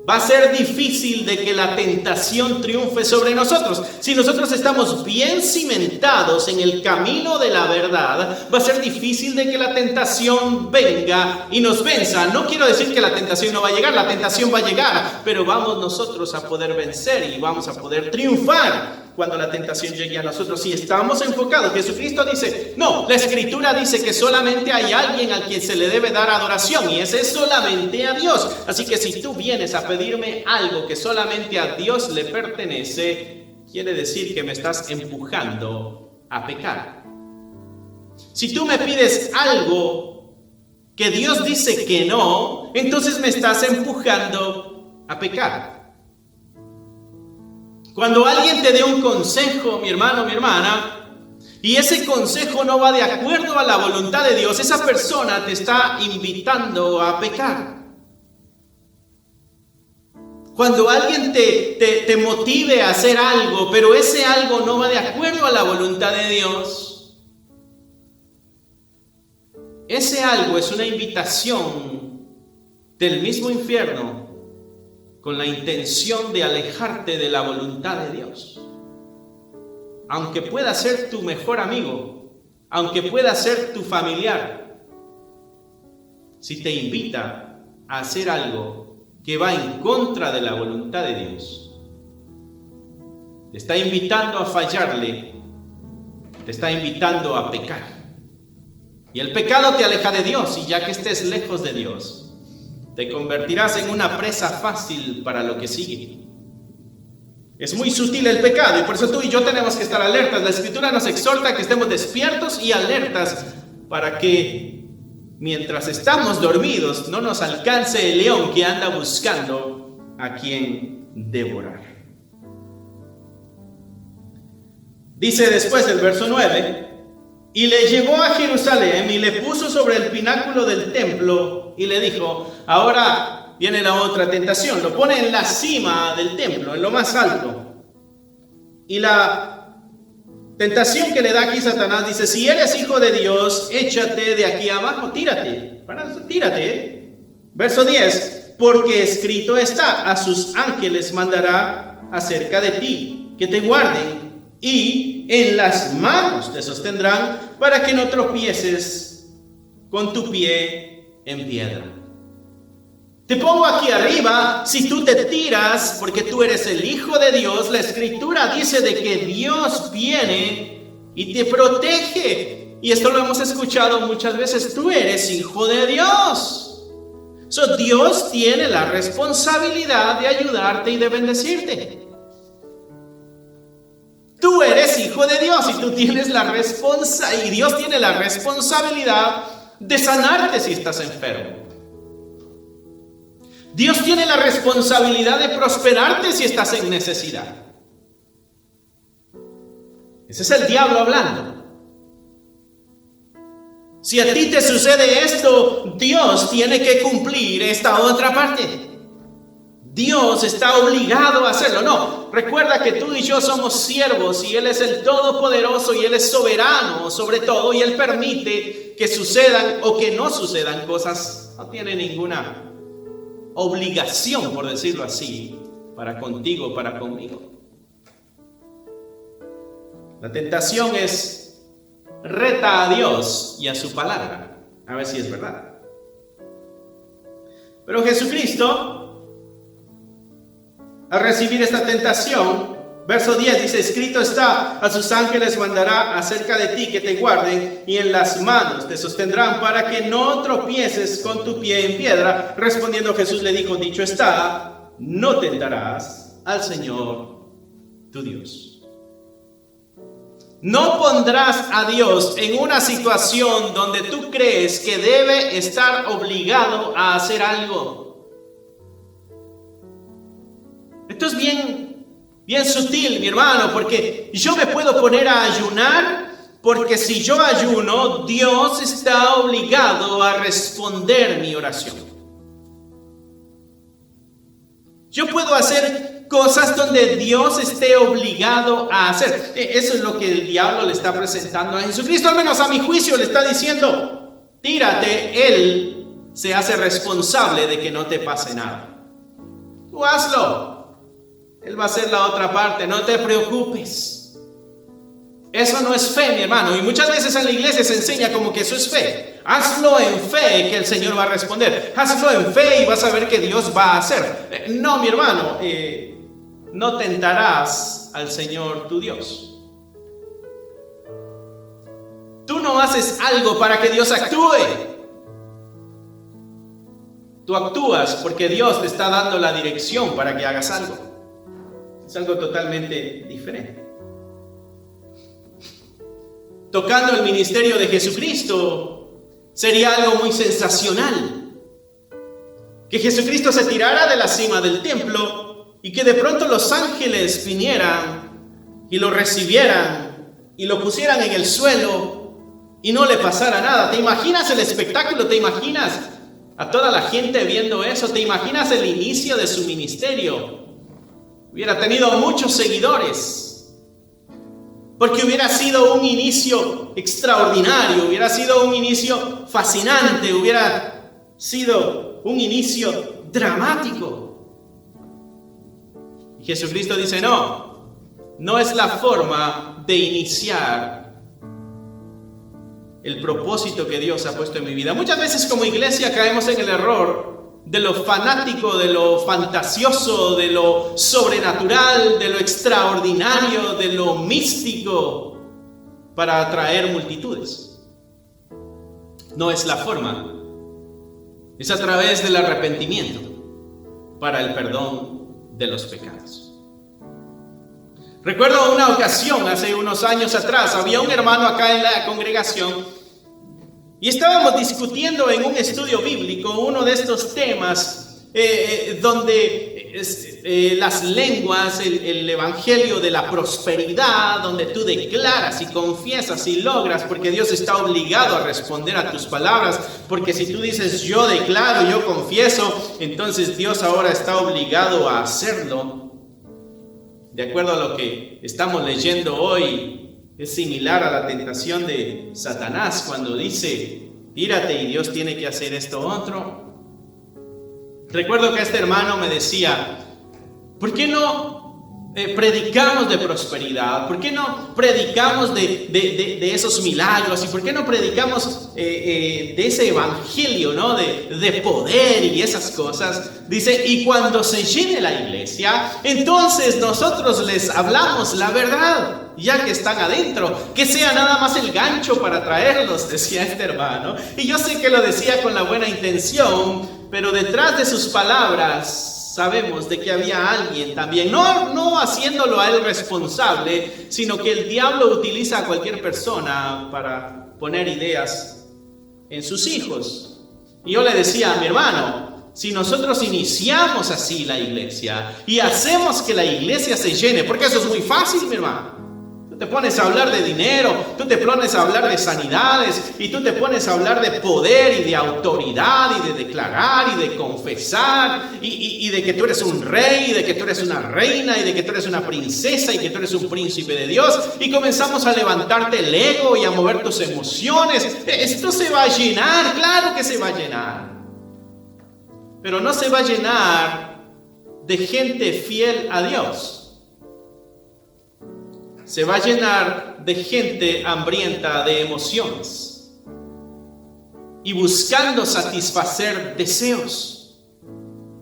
va a ser difícil de que la tentación triunfe sobre nosotros. Si nosotros estamos bien cimentados en el camino de la verdad, va a ser difícil de que la tentación venga y nos venza. No quiero decir que la tentación no va a llegar, la tentación va a llegar, pero vamos nosotros a poder vencer y vamos a poder triunfar cuando la tentación llegue a nosotros. Si estamos enfocados, Jesucristo dice, no, la Escritura dice que solamente hay alguien al quien se le debe dar adoración, y ese es solamente a Dios. Así que si tú vienes a pedirme algo que solamente a Dios le pertenece, quiere decir que me estás empujando a pecar. Si tú me pides algo que Dios dice que no, entonces me estás empujando a pecar. Cuando alguien te dé un consejo, mi hermano, mi hermana, y ese consejo no va de acuerdo a la voluntad de Dios, esa persona te está invitando a pecar. Cuando alguien te motive a hacer algo, pero ese algo no va de acuerdo a la voluntad de Dios, ese algo es una invitación del mismo infierno con la intención de alejarte de la voluntad de Dios. Aunque pueda ser tu mejor amigo, aunque pueda ser tu familiar, si te invita a hacer algo que va en contra de la voluntad de Dios, te está invitando a fallarle, te está invitando a pecar. Y el pecado te aleja de Dios, y ya que estés lejos de Dios, te convertirás en una presa fácil para lo que sigue. Es muy sutil el pecado, y por eso tú y yo tenemos que estar alertas. La Escritura nos exhorta a que estemos despiertos y alertas para que mientras estamos dormidos no nos alcance el león que anda buscando a quien devorar. Dice después el verso 9: y le llevó a Jerusalén y le puso sobre el pináculo del templo y le dijo, ahora viene la otra tentación, lo pone en la cima del templo, en lo más alto. Y la tentación que le da aquí Satanás dice, si eres hijo de Dios, échate de aquí abajo, tírate. Verso 10, porque escrito está, a sus ángeles mandará acerca de ti, que te guarden, y en las manos te sostendrán para que no tropieces con tu pie en piedra. Te pongo aquí arriba, si tú te tiras porque tú eres el Hijo de Dios, la Escritura dice de que Dios viene y te protege. Y esto lo hemos escuchado muchas veces, tú eres hijo de Dios. Dios tiene la responsabilidad de ayudarte y de bendecirte. Tú eres hijo de Dios y tú tienes y Dios tiene la responsabilidad de sanarte si estás enfermo. Dios tiene la responsabilidad de prosperarte si estás en necesidad. Ese es el diablo hablando. Si a ti te sucede esto, Dios tiene que cumplir esta otra parte. Dios está obligado a hacerlo. No, recuerda que tú y yo somos siervos y Él es el Todopoderoso y Él es soberano sobre todo, y Él permite que sucedan o que no sucedan cosas. No tiene ninguna obligación, por decirlo así, para contigo, para conmigo. La tentación es reta a Dios y a su palabra, a ver si es verdad. Pero Jesucristo, al recibir esta tentación, verso 10 dice, escrito está, a sus ángeles mandará acerca de ti que te guarden y en las manos te sostendrán para que no tropieces con tu pie en piedra. Respondiendo Jesús le dijo, dicho está, no tentarás al Señor tu Dios. No pondrás a Dios en una situación donde tú crees que debe estar obligado a hacer algo. Esto es bien sutil, mi hermano, porque yo me puedo poner a ayunar, porque si yo ayuno, Dios está obligado a responder mi oración. Yo puedo hacer cosas donde Dios esté obligado a hacer. Eso es lo que el diablo le está presentando a Jesucristo, al menos a mi juicio le está diciendo, tírate, Él se hace responsable de que no te pase nada. Tú hazlo, Él va a hacer la otra parte, no te preocupes. Eso no es fe, mi hermano, y muchas veces en la iglesia se enseña como que eso es fe. Hazlo en fe que el Señor va a responder. Hazlo en fe y vas a ver que Dios va a hacer. No, mi hermano, no tentarás al Señor tu Dios. Tú no haces algo para que Dios actúe. Tú actúas porque Dios te está dando la dirección para que hagas algo. Es algo totalmente diferente. Tocando el ministerio de Jesucristo, sería algo muy sensacional. Que Jesucristo se tirara de la cima del templo y que de pronto los ángeles vinieran y lo recibieran y lo pusieran en el suelo y no le pasara nada. ¿Te imaginas el espectáculo? ¿Te imaginas a toda la gente viendo eso? ¿Te imaginas el inicio de su ministerio? Hubiera tenido muchos seguidores. Porque hubiera sido un inicio extraordinario, hubiera sido un inicio fascinante, hubiera sido un inicio dramático. Y Jesucristo dice, no es la forma de iniciar el propósito que Dios ha puesto en mi vida. Muchas veces como iglesia caemos en el error de lo fanático, de lo fantasioso, de lo sobrenatural, de lo extraordinario, de lo místico, para atraer multitudes. No es la forma. Es a través del arrepentimiento para el perdón de los pecados. Recuerdo una ocasión, hace unos años atrás, había un hermano acá en la congregación y estábamos discutiendo en un estudio bíblico uno de estos temas donde las lenguas, el evangelio de la prosperidad, donde tú declaras y confiesas y logras, porque Dios está obligado a responder a tus palabras, porque si tú dices yo declaro, yo confieso, entonces Dios ahora está obligado a hacerlo. De acuerdo a lo que estamos leyendo hoy, es similar a la tentación de Satanás cuando dice, tírate y Dios tiene que hacer esto otro. Recuerdo que este hermano me decía, ¿por qué no predicamos de prosperidad? ¿Por qué no predicamos de esos milagros? ¿Y por qué no predicamos de ese evangelio, ¿no? de poder y esas cosas? Dice, y cuando se llene la iglesia, entonces nosotros les hablamos la verdad. Ya que están adentro, que sea nada más el gancho para traerlos, decía este hermano. Y yo sé que lo decía con la buena intención, pero detrás de sus palabras sabemos de que había alguien también, no haciéndolo a él responsable, sino que el diablo utiliza a cualquier persona para poner ideas en sus hijos. Y yo le decía a mi hermano, si nosotros iniciamos así la iglesia y hacemos que la iglesia se llene, porque eso es muy fácil, mi hermano. Tú te pones a hablar de dinero, tú te pones a hablar de sanidades y tú te pones a hablar de poder y de autoridad y de declarar y de confesar y de que tú eres un rey y de que tú eres una reina y de que tú eres una princesa y que tú eres un príncipe de Dios y comenzamos a levantarte el ego y a mover tus emociones. Esto se va a llenar, claro que se va a llenar, pero no se va a llenar de gente fiel a Dios. se va a llenar de gente hambrienta de emociones y buscando satisfacer deseos,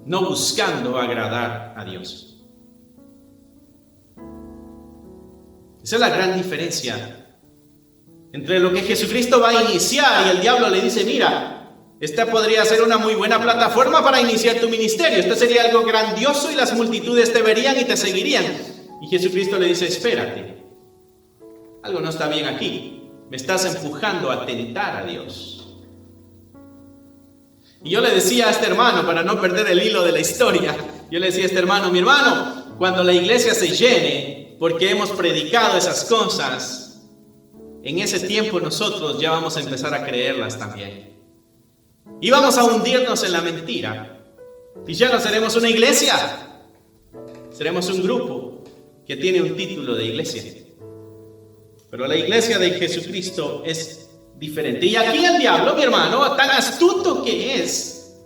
no buscando agradar a Dios. Esa es la gran diferencia entre lo que Jesucristo va a iniciar y el diablo le dice: mira, esta podría ser una muy buena plataforma para iniciar tu ministerio. Esto sería algo grandioso y las multitudes te verían y te seguirían. Y Jesucristo le dice: espérate, algo no está bien aquí. Me estás empujando a tentar a Dios. Y yo le decía a este hermano, para no perder el hilo de la historia, yo le decía a este hermano: mi hermano, cuando la iglesia se llene, porque hemos predicado esas cosas, en ese tiempo nosotros ya vamos a empezar a creerlas también. Y vamos a hundirnos en la mentira. Y ya no seremos una iglesia. Seremos un grupo que tiene un título de iglesia. Pero la iglesia de Jesucristo es diferente. Y aquí el diablo, mi hermano, tan astuto que es,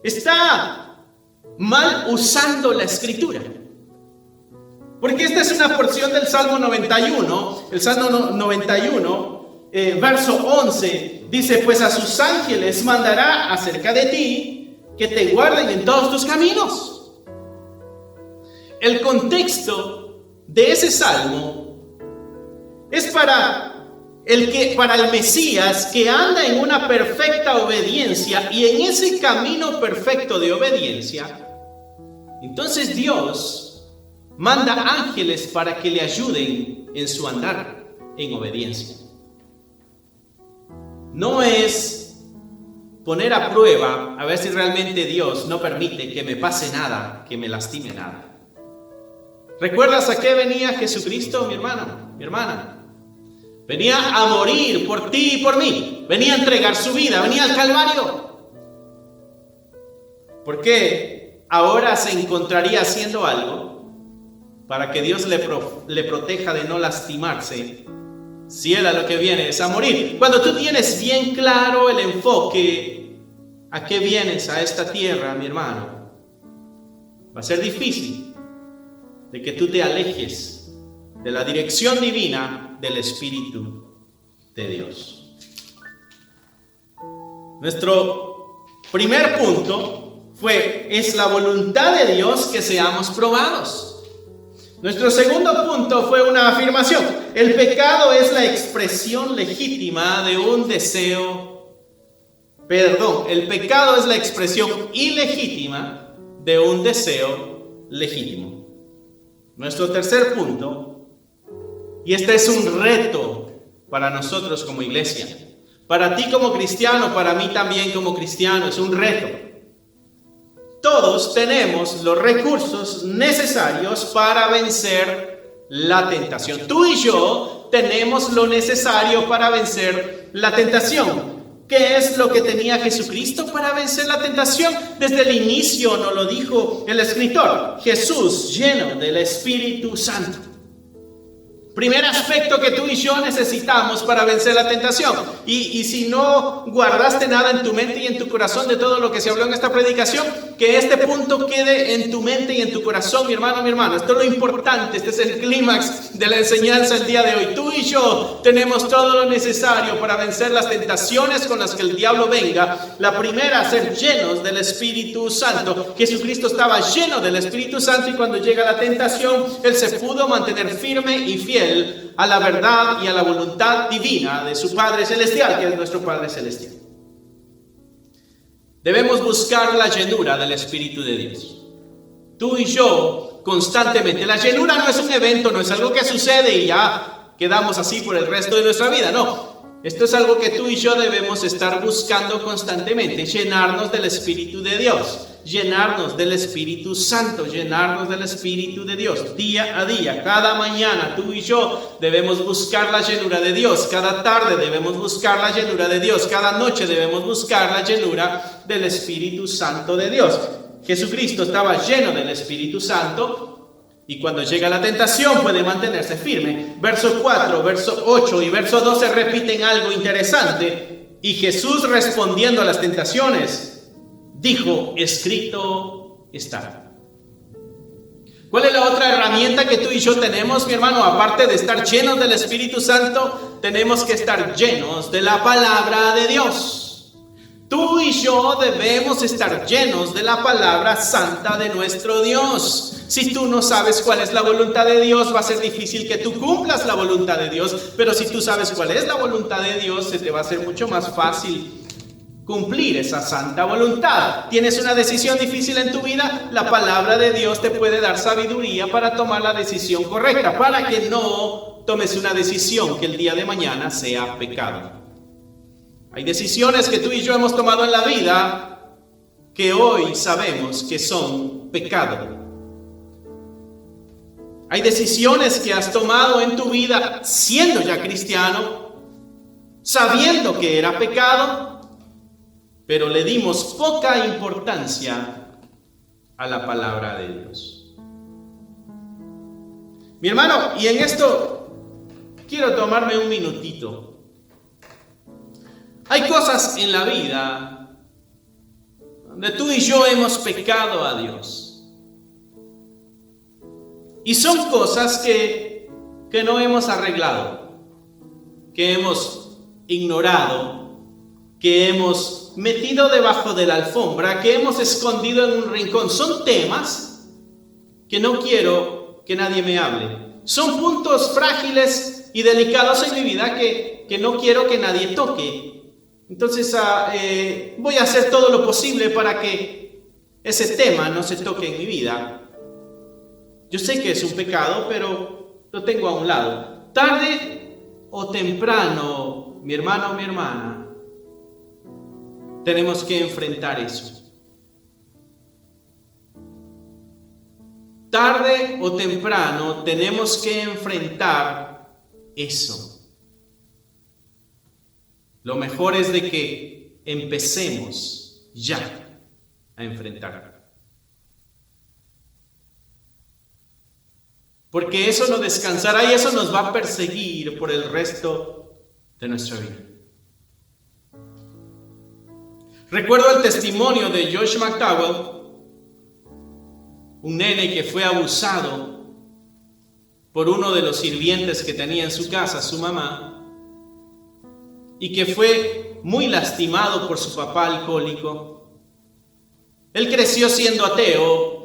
está mal usando la escritura. Porque esta es una porción del Salmo 91. El Salmo 91, verso 11. Dice: pues a sus ángeles mandará acerca de ti, que te guarden en todos tus caminos. El contexto de ese salmo es para el Mesías, que anda en una perfecta obediencia, y en ese camino perfecto de obediencia, entonces Dios manda ángeles para que le ayuden en su andar en obediencia. No es poner a prueba a ver si realmente Dios no permite que me pase nada, que me lastime nada. ¿Recuerdas a qué venía Jesucristo, mi hermano, mi hermana? Venía a morir por ti y por mí. Venía a entregar su vida, venía al Calvario. ¿Por qué ahora se encontraría haciendo algo para que Dios le proteja de no lastimarse? Si Él a lo que viene es a morir. Cuando tú tienes bien claro el enfoque, ¿a qué vienes a esta tierra, mi hermano? Va a ser difícil de que tú te alejes de la dirección divina del Espíritu de Dios. Nuestro primer punto es la voluntad de Dios que seamos probados. Nuestro segundo punto fue una afirmación. El pecado es la expresión legítima de un deseo. El pecado es la expresión ilegítima de un deseo legítimo. Nuestro tercer punto, y este es un reto para nosotros como iglesia, para ti como cristiano, para mí también como cristiano, es un reto. Todos tenemos los recursos necesarios para vencer la tentación. Tú y yo tenemos lo necesario para vencer la tentación. ¿Qué es lo que tenía Jesucristo para vencer la tentación? Desde el inicio nos lo dijo el escritor: Jesús lleno del Espíritu Santo. Primer aspecto que tú y yo necesitamos para vencer la tentación. Y si no guardaste nada en tu mente y en tu corazón de todo lo que se habló en esta predicación, que este punto quede en tu mente y en tu corazón, mi hermano, mi hermana. Esto es lo importante, este es el clímax de la enseñanza el día de hoy. Tú y yo tenemos todo lo necesario para vencer las tentaciones con las que el diablo venga. La primera, ser llenos del Espíritu Santo. Jesucristo estaba lleno del Espíritu Santo, y cuando llega la tentación, Él se pudo mantener firme y fiel a la verdad y a la voluntad divina de su Padre Celestial, que es nuestro Padre Celestial. Debemos buscar la llenura del Espíritu de Dios. Tú y yo constantemente. La llenura no es un evento, no es algo que sucede y ya quedamos así por el resto de nuestra vida. No, esto es algo que tú y yo debemos estar buscando constantemente. Llenarnos del Espíritu de Dios. Llenarnos del Espíritu Santo, llenarnos del Espíritu de Dios día a día. Cada mañana tú y yo debemos buscar la llenura de Dios. Cada tarde debemos buscar la llenura de Dios. Cada noche debemos buscar la llenura del Espíritu Santo de Dios. Jesucristo estaba lleno del Espíritu Santo, y cuando llega la tentación puede mantenerse firme. Verso 4, verso 8 y verso 12 repiten algo interesante. Y Jesús, respondiendo a las tentaciones, dijo: escrito está. ¿Cuál es la otra herramienta que tú y yo tenemos, mi hermano? Aparte de estar llenos del Espíritu Santo, tenemos que estar llenos de la palabra de Dios. Tú y yo debemos estar llenos de la palabra santa de nuestro Dios. Si tú no sabes cuál es la voluntad de Dios, va a ser difícil que tú cumplas la voluntad de Dios. Pero si tú sabes cuál es la voluntad de Dios, se te va a hacer mucho más fácil cumplir esa santa voluntad. ¿Tienes una decisión difícil en tu vida? La palabra de Dios te puede dar sabiduría para tomar la decisión correcta, para que no tomes una decisión que el día de mañana sea pecado. Hay decisiones que tú y yo hemos tomado en la vida que hoy sabemos que son pecado. Hay decisiones que has tomado en tu vida siendo ya cristiano, sabiendo que era pecado, pero le dimos poca importancia a la palabra de Dios. Mi hermano, y en esto quiero tomarme un minutito. Hay cosas en la vida donde tú y yo hemos pecado a Dios. Y son cosas que no hemos arreglado, que hemos ignorado, que hemos metido debajo de la alfombra, que hemos escondido en un rincón. Son temas que no quiero que nadie me hable. Son puntos frágiles y delicados en mi vida que no quiero que nadie toque. Entonces voy a hacer todo lo posible para que ese tema no se toque en mi vida. Yo sé que es un pecado, pero lo tengo a un lado. Tarde o temprano, mi hermano o mi hermana, tenemos que enfrentar eso. Tarde o temprano tenemos que enfrentar eso. Lo mejor es de que empecemos ya a enfrentarlo. Porque eso no descansará y eso nos va a perseguir por el resto de nuestra vida. Recuerdo el testimonio de Josh McDowell, un nene que fue abusado por uno de los sirvientes que tenía en su casa, su mamá, y que fue muy lastimado por su papá alcohólico. Él creció siendo ateo,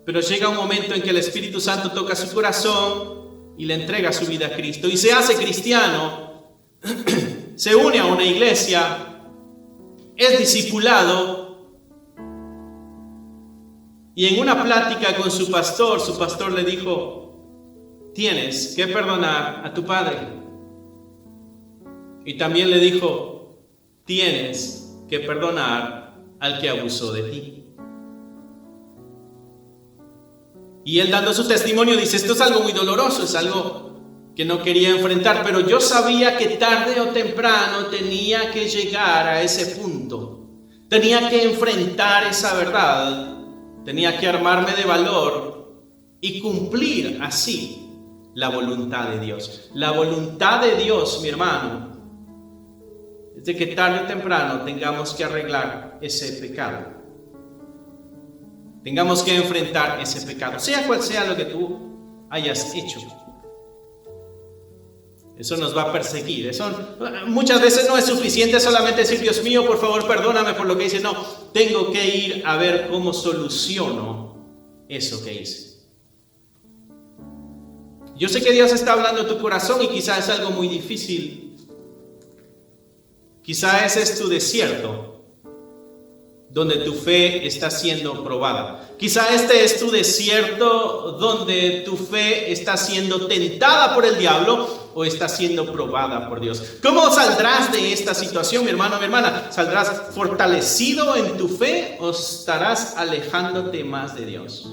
pero llega un momento en que el Espíritu Santo toca su corazón y le entrega su vida a Cristo. Y se hace cristiano, se une a una iglesia, es discipulado. Y en una plática con su pastor le dijo: tienes que perdonar a tu padre. Y también le dijo: tienes que perdonar al que abusó de ti. Y él, dando su testimonio, dice: esto es algo muy doloroso, es algo que no quería enfrentar, pero yo sabía que tarde o temprano tenía que llegar a ese punto. Tenía que enfrentar esa verdad, tenía que armarme de valor y cumplir así la voluntad de Dios. La voluntad de Dios, mi hermano, es de que tarde o temprano tengamos que arreglar ese pecado. Tengamos que enfrentar ese pecado, sea cual sea lo que tú hayas hecho. Eso nos va a perseguir. Eso muchas veces no es suficiente solamente decir: Dios mío, por favor, perdóname por lo que hice. No, tengo que ir a ver cómo soluciono eso que hice. Yo sé que Dios está hablando a tu corazón y quizás es algo muy difícil. Quizás ese es tu desierto, donde tu fe está siendo probada. Quizá este es tu desierto donde tu fe está siendo tentada por el diablo o está siendo probada por Dios. ¿Cómo saldrás de esta situación, mi hermano, mi hermana? ¿Saldrás fortalecido en tu fe o estarás alejándote más de Dios?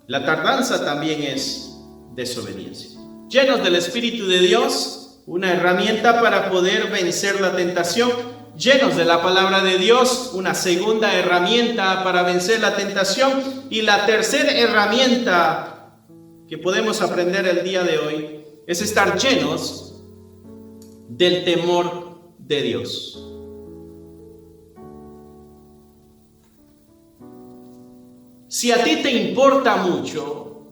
La tardanza también es desobediencia. Llenos del Espíritu de Dios, una herramienta para poder vencer la tentación. Llenos de la palabra de Dios, una segunda herramienta para vencer la tentación. Y la tercera herramienta que podemos aprender el día de hoy es estar llenos del temor de Dios. Si a ti te importa mucho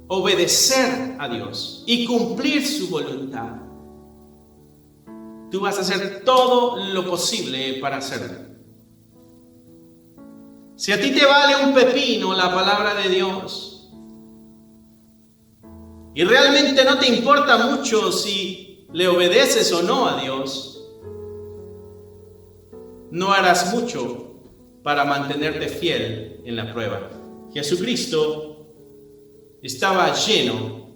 obedecer a Dios y cumplir su voluntad, tú vas a hacer todo lo posible para hacerlo. Si a ti te vale un pepino la palabra de Dios y realmente no te importa mucho si le obedeces o no a Dios, no harás mucho para mantenerte fiel en la prueba. Jesucristo estaba lleno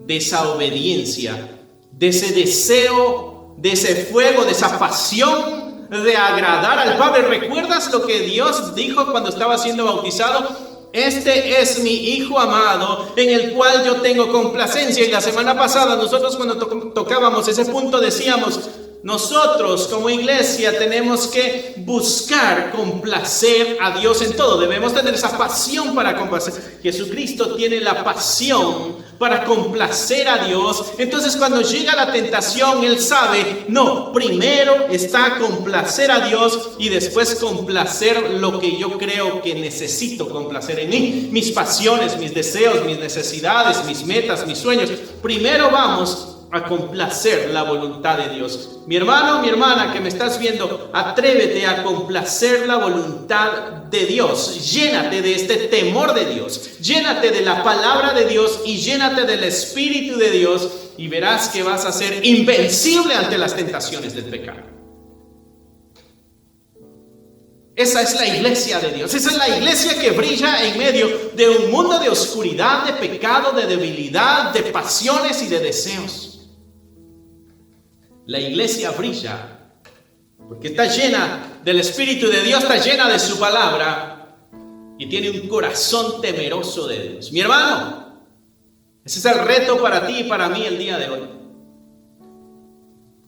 de esa obediencia, de ese deseo, de ese fuego, de esa pasión de agradar al Padre. ¿Recuerdas lo que Dios dijo cuando estaba siendo bautizado? Este es mi Hijo amado, en el cual yo tengo complacencia. Y la semana pasada nosotros cuando tocábamos ese punto decíamos, nosotros como iglesia tenemos que buscar complacer a Dios en todo. Debemos tener esa pasión para complacer. Jesucristo tiene la pasión para complacer a Dios. Entonces cuando llega la tentación, Él sabe, no, primero está complacer a Dios y después complacer lo que yo creo que necesito complacer en mí. Mis pasiones, mis deseos, mis necesidades, mis metas, mis sueños. Primero vamos a complacer la voluntad de Dios. Mi hermano, mi hermana que me estás viendo, atrévete a complacer la voluntad de Dios. Llénate de este temor de Dios, llénate de la palabra de Dios y llénate del Espíritu de Dios y verás que vas a ser invencible ante las tentaciones del pecado. Esa es la iglesia de Dios. Esa es la iglesia que brilla en medio de un mundo de oscuridad, de pecado, de debilidad, de pasiones y de deseos. La iglesia brilla porque está llena del Espíritu de Dios, está llena de su palabra y tiene un corazón temeroso de Dios. Mi hermano, ese es el reto para ti y para mí el día de hoy.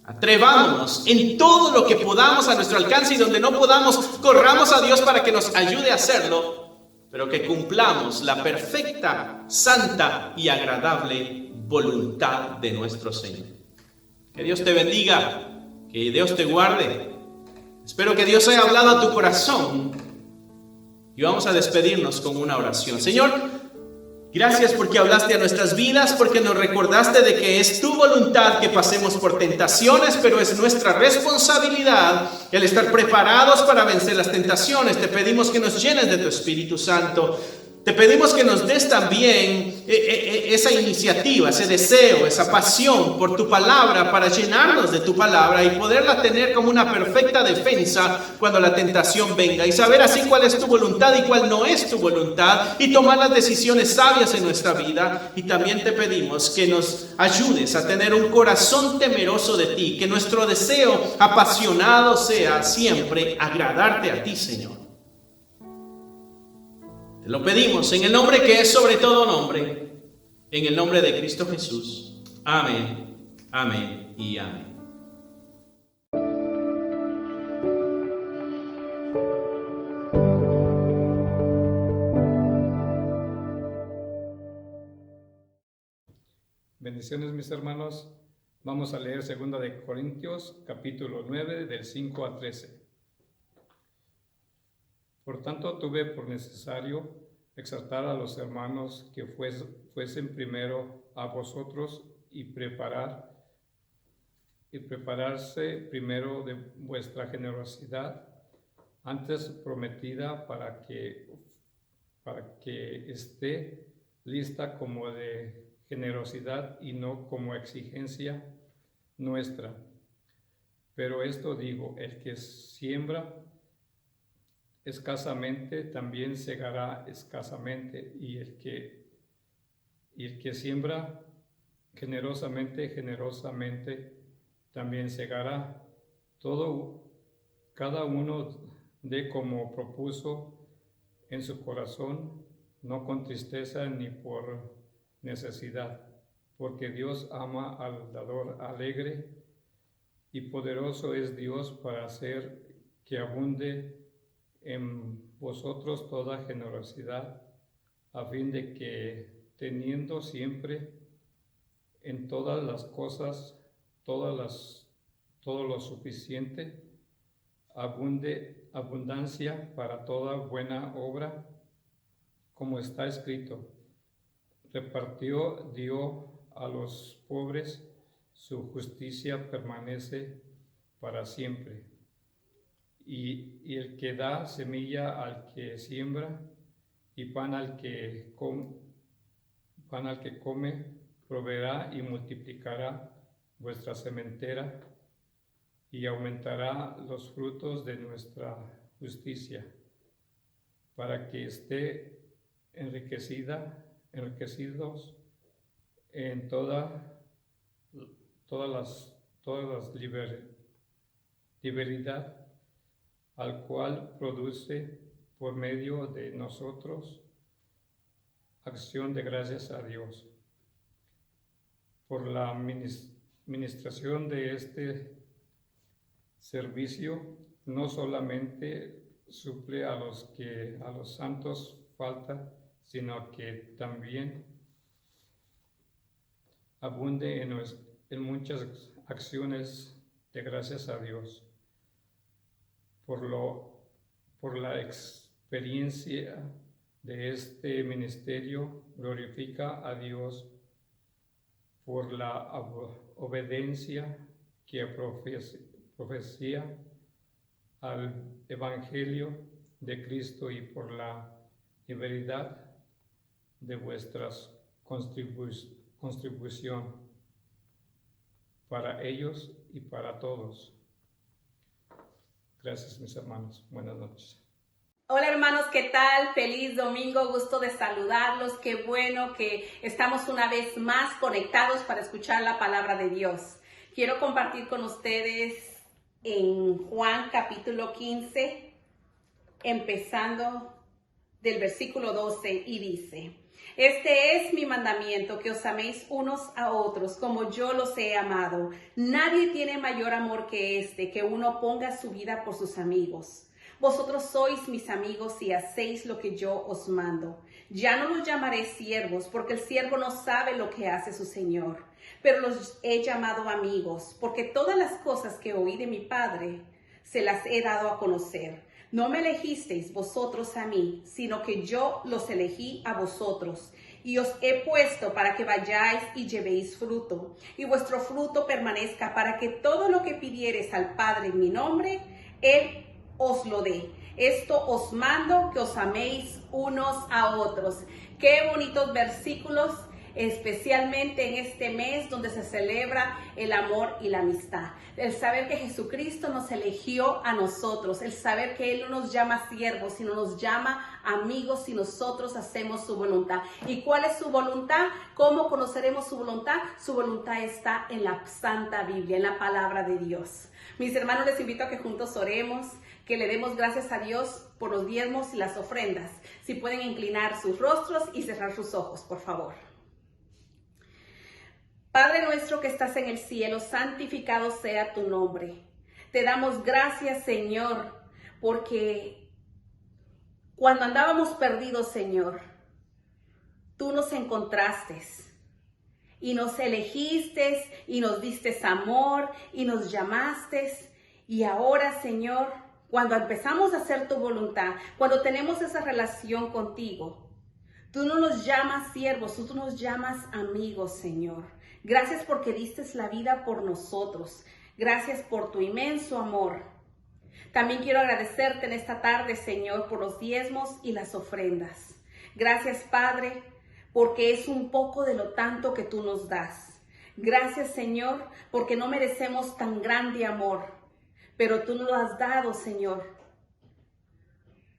Atrevámonos en todo lo que podamos a nuestro alcance y donde no podamos, corramos a Dios para que nos ayude a hacerlo, pero que cumplamos la perfecta, santa y agradable voluntad de nuestro Señor. Que Dios te bendiga, que Dios te guarde. Espero que Dios haya hablado a tu corazón y vamos a despedirnos con una oración. Señor, gracias porque hablaste a nuestras vidas, porque nos recordaste de que es tu voluntad que pasemos por tentaciones, pero es nuestra responsabilidad el estar preparados para vencer las tentaciones. Te pedimos que nos llenes de tu Espíritu Santo. Te pedimos que nos des también esa iniciativa, ese deseo, esa pasión por tu palabra para llenarnos de tu palabra y poderla tener como una perfecta defensa cuando la tentación venga y saber así cuál es tu voluntad y cuál no es tu voluntad y tomar las decisiones sabias en nuestra vida. Y también te pedimos que nos ayudes a tener un corazón temeroso de ti, que nuestro deseo apasionado sea siempre agradarte a ti, Señor. Te lo pedimos en el nombre que es sobre todo nombre, en el nombre de Cristo Jesús. Amén, amén y amén. Bendiciones, mis hermanos. Vamos a leer 2 de Corintios, capítulo 9, del 5 a 13. Por tanto, tuve por necesario exhortar a los hermanos que fuesen primero a vosotros y prepararse primero de vuestra generosidad, antes prometida para que esté lista como de generosidad y no como exigencia nuestra. Pero esto digo, el que siembra escasamente también segará escasamente, y el que siembra generosamente también segará. Cada uno dé como propuso en su corazón, no con tristeza ni por necesidad, porque Dios ama al dador alegre, y poderoso es Dios para hacer que abunde en vosotros toda generosidad, a fin de que, teniendo siempre en todas las cosas todo lo suficiente, abundancia para toda buena obra, como está escrito. Dio a los pobres, su justicia permanece para siempre. Y el que da semilla al que siembra y pan al que come, proveerá y multiplicará vuestra sementera y aumentará los frutos de nuestra justicia, para que esté enriquecidos en todas las liberalidad, al cual produce por medio de nosotros acción de gracias a Dios. Por la ministración de este servicio, no solamente suple a los santos falta, sino que también abunde en muchas acciones de gracias a Dios. Por la experiencia de este ministerio, glorifica a Dios por la obediencia que profecía al Evangelio de Cristo y por la liberalidad de vuestras contribución para ellos y para todos. Gracias, mis hermanos. Buenas noches. Hola hermanos, ¿qué tal? Feliz domingo, gusto de saludarlos. Qué bueno que estamos una vez más conectados para escuchar la palabra de Dios. Quiero compartir con ustedes en Juan capítulo 15, empezando del versículo 12, y dice: Este es mi mandamiento, que os améis unos a otros como yo los he amado. Nadie tiene mayor amor que este, que uno ponga su vida por sus amigos. Vosotros sois mis amigos y hacéis lo que yo os mando. Ya no los llamaré siervos, porque el siervo no sabe lo que hace su señor, pero los he llamado amigos, porque todas las cosas que oí de mi Padre se las he dado a conocer. No me elegisteis vosotros a mí, sino que yo los elegí a vosotros, y os he puesto para que vayáis y llevéis fruto, y vuestro fruto permanezca, para que todo lo que pidiereis al Padre en mi nombre, Él os lo dé. Esto os mando, que os améis unos a otros. Qué bonitos versículos, especialmente en este mes donde se celebra el amor y la amistad. El saber que Jesucristo nos eligió a nosotros, el saber que Él no nos llama siervos, sino nos llama amigos si nosotros hacemos su voluntad. ¿Y cuál es su voluntad? ¿Cómo conoceremos su voluntad? Su voluntad está en la Santa Biblia, en la palabra de Dios. Mis hermanos, les invito a que juntos oremos, que le demos gracias a Dios por los diezmos y las ofrendas. Si pueden inclinar sus rostros y cerrar sus ojos, por favor. Padre nuestro que estás en el cielo, santificado sea tu nombre. Te damos gracias, Señor, porque cuando andábamos perdidos, Señor, tú nos encontraste y nos elegiste y nos diste amor y nos llamaste. Y ahora, Señor, cuando empezamos a hacer tu voluntad, cuando tenemos esa relación contigo, tú no nos llamas siervos, tú nos llamas amigos, Señor. Gracias porque diste la vida por nosotros. Gracias por tu inmenso amor. También quiero agradecerte en esta tarde, Señor, por los diezmos y las ofrendas. Gracias, Padre, porque es un poco de lo tanto que tú nos das. Gracias, Señor, porque no merecemos tan grande amor, pero tú nos lo has dado, Señor.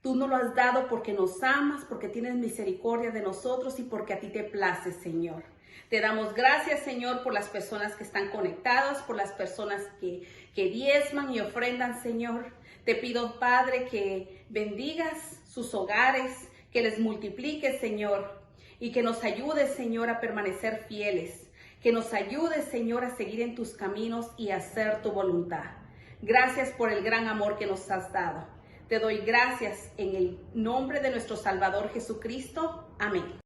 Tú nos lo has dado porque nos amas, porque tienes misericordia de nosotros y porque a ti te place, Señor. Te damos gracias, Señor, por las personas que están conectadas, por las personas que diezman y ofrendan, Señor. Te pido, Padre, que bendigas sus hogares, que les multipliques, Señor, y que nos ayudes, Señor, a permanecer fieles. Que nos ayudes, Señor, a seguir en tus caminos y a hacer tu voluntad. Gracias por el gran amor que nos has dado. Te doy gracias en el nombre de nuestro Salvador Jesucristo. Amén.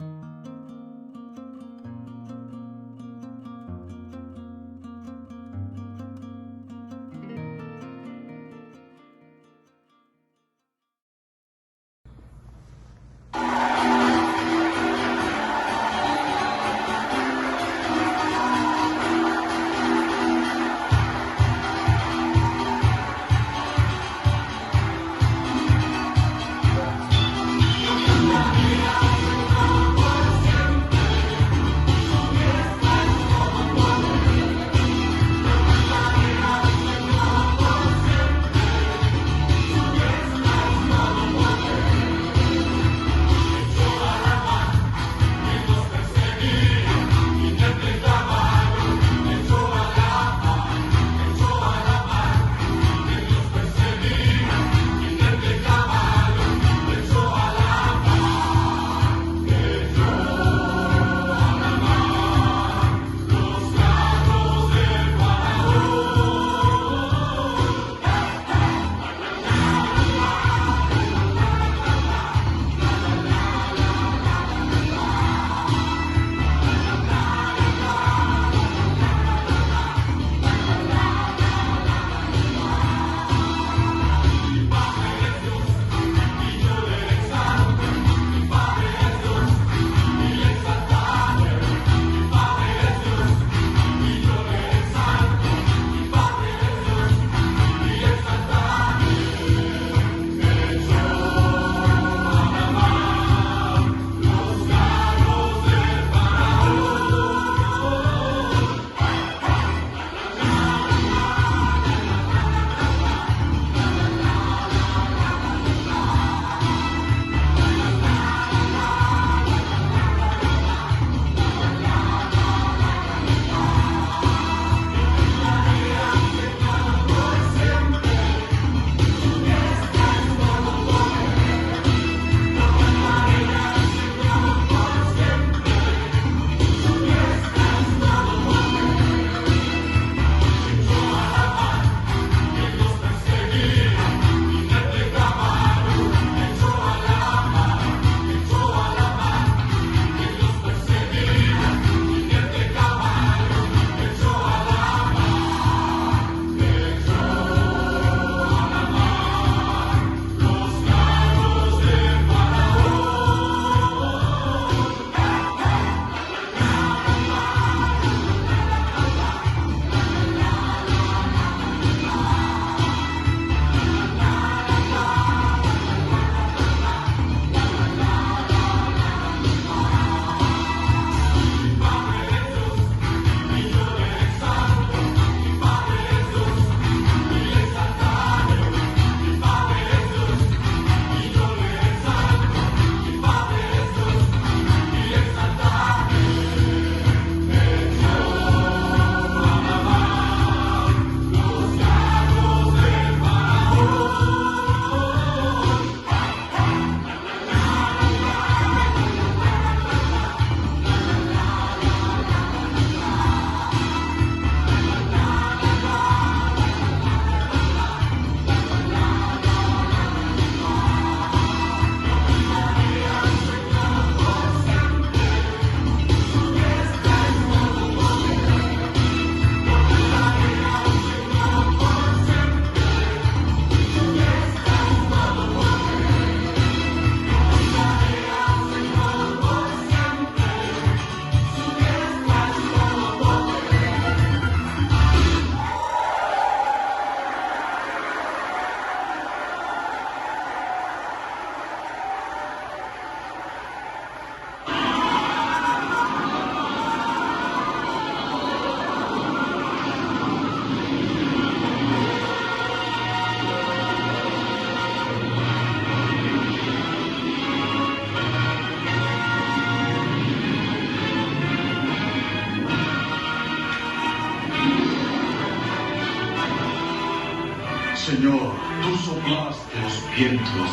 Señor, tú soplaste los vientos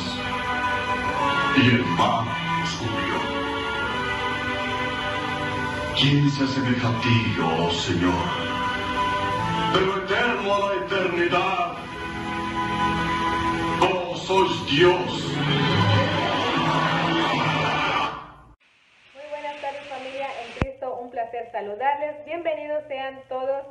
y el mar los cubrió. ¿Quién se asemeja a ti, oh Señor? De lo eterno a la eternidad, oh, sois Dios. Muy buenas tardes, familia en Cristo, un placer saludarles. Bienvenidos sean todos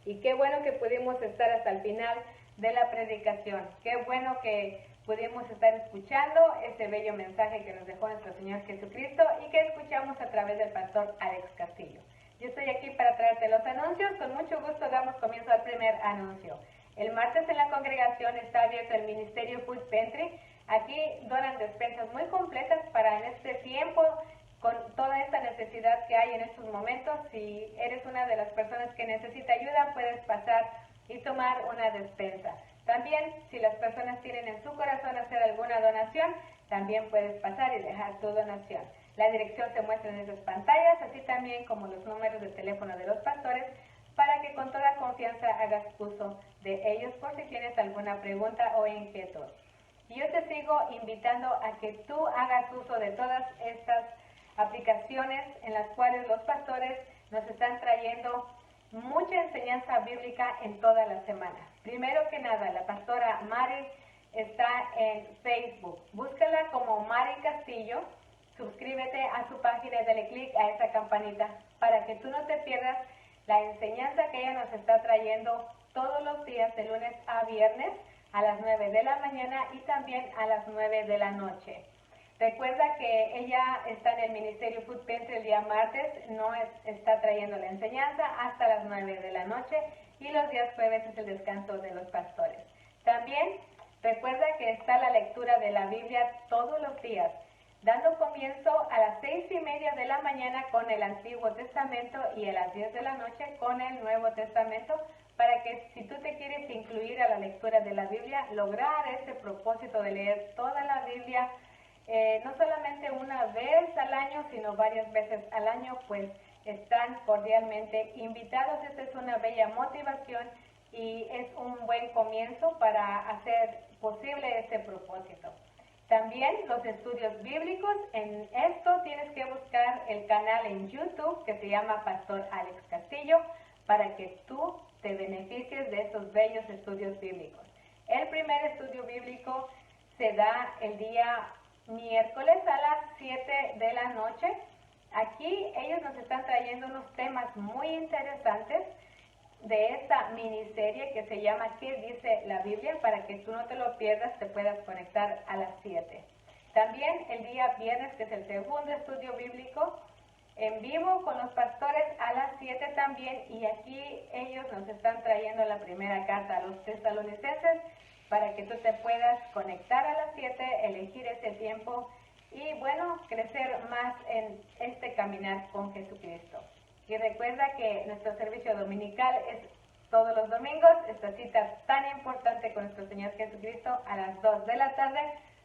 y qué bueno que pudimos estar hasta el final de la predicación. Qué bueno que pudimos estar escuchando este bello mensaje que nos dejó nuestro Señor Jesucristo y que escuchamos a través del pastor Alex Castillo. Yo estoy aquí para traerte los anuncios. Con mucho gusto damos comienzo al primer anuncio. El martes en la congregación está abierto el Ministerio Food Pantry. Aquí donan despensas muy completas para en este tiempo, con toda esta necesidad que hay en estos momentos. Si eres una de las personas que necesita ayuda, puedes pasar y tomar una despensa. También, si las personas tienen en su corazón hacer alguna donación, también puedes pasar y dejar tu donación. La dirección se muestra en esas pantallas, así también como los números de teléfono de los pastores, para que con toda confianza hagas uso de ellos por si tienes alguna pregunta o inquietud. Y yo te sigo invitando a que tú hagas uso de todas estas aplicaciones en las cuales los pastores nos están trayendo mucha enseñanza bíblica en toda la semana. Primero que nada, la pastora Mari está en Facebook. Búscala como Mari Castillo, suscríbete a su página y dale clic a esa campanita para que tú no te pierdas la enseñanza que ella nos está trayendo todos los días de lunes a viernes a las 9 de la mañana y también a las 9 de la noche. Recuerda que ella está en el Ministerio Food Pantry el día martes, no está trayendo la enseñanza hasta las 9 de la noche y los días jueves es el descanso de los pastores. También recuerda que está la lectura de la Biblia todos los días, dando comienzo a las 6:30 de la mañana con el Antiguo Testamento y a las 10 de la noche con el Nuevo Testamento, para que si tú te quieres incluir a la lectura de la Biblia, lograr ese propósito de leer toda la Biblia, no solamente una vez al año, sino varias veces al año, pues están cordialmente invitados. Esta es una bella motivación y es un buen comienzo para hacer posible este propósito. También los estudios bíblicos, en esto tienes que buscar el canal en YouTube que se llama Pastor Alex Castillo para que tú te beneficies de estos bellos estudios bíblicos. El primer estudio bíblico se da el día miércoles a las 7 de la noche. Aquí ellos nos están trayendo unos temas muy interesantes de esta miniserie que se llama ¿Qué dice la Biblia? Para que tú no te lo pierdas, te puedas conectar a las 7. También el día viernes, que es el segundo estudio bíblico, en vivo con los pastores a las 7 también, y aquí ellos nos están trayendo la primera carta a los tesalonicenses para que tú te puedas conectar a las 7, elegir ese tiempo y bueno, crecer más en este caminar con Jesucristo. Y recuerda que nuestro servicio dominical es todos los domingos, esta cita tan importante con nuestro Señor Jesucristo a las 2 de la tarde,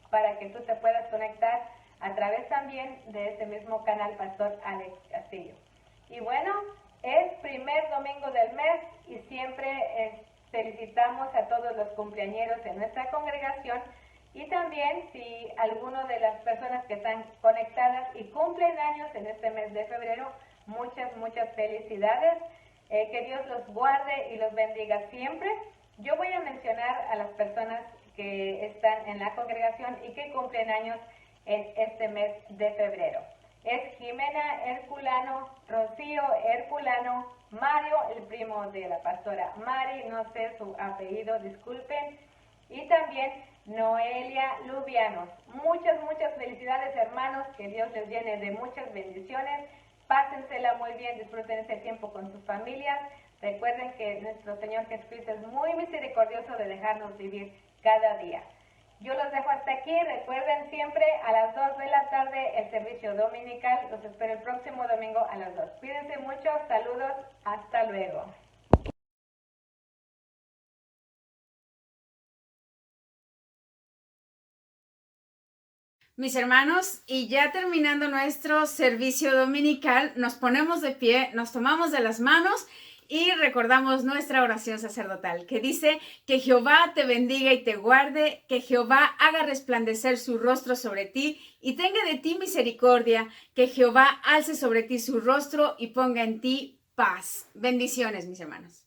para que tú te puedas conectar a través también de este mismo canal Pastor Alex Castillo. Y bueno, es primer domingo del mes y siempre felicitamos a todos los cumpleañeros en nuestra congregación, y también si alguno de las personas que están conectadas y cumplen años en este mes de febrero, muchas felicidades, que Dios los guarde y los bendiga siempre. Yo voy a mencionar a las personas que están en la congregación y que cumplen años en este mes de febrero. Es Jimena Herculano, Rocío Herculano, Mario, el primo de la pastora Mari, no sé su apellido, disculpen, y también Noelia Lubianos. Muchas felicidades, hermanos, que Dios les llene de muchas bendiciones. Pásensela muy bien, disfruten este tiempo con sus familias. Recuerden que nuestro Señor Jesucristo es muy misericordioso de dejarnos vivir cada día. Yo los dejo hasta aquí. Recuerden siempre a las 2 de la tarde el servicio dominical. Los espero el próximo domingo a las 2. Cuídense mucho. Saludos. Hasta luego. Mis hermanos, y ya terminando nuestro servicio dominical, nos ponemos de pie, nos tomamos de las manos y recordamos nuestra oración sacerdotal que dice: que Jehová te bendiga y te guarde, que Jehová haga resplandecer su rostro sobre ti y tenga de ti misericordia, que Jehová alce sobre ti su rostro y ponga en ti paz. Bendiciones, mis hermanos.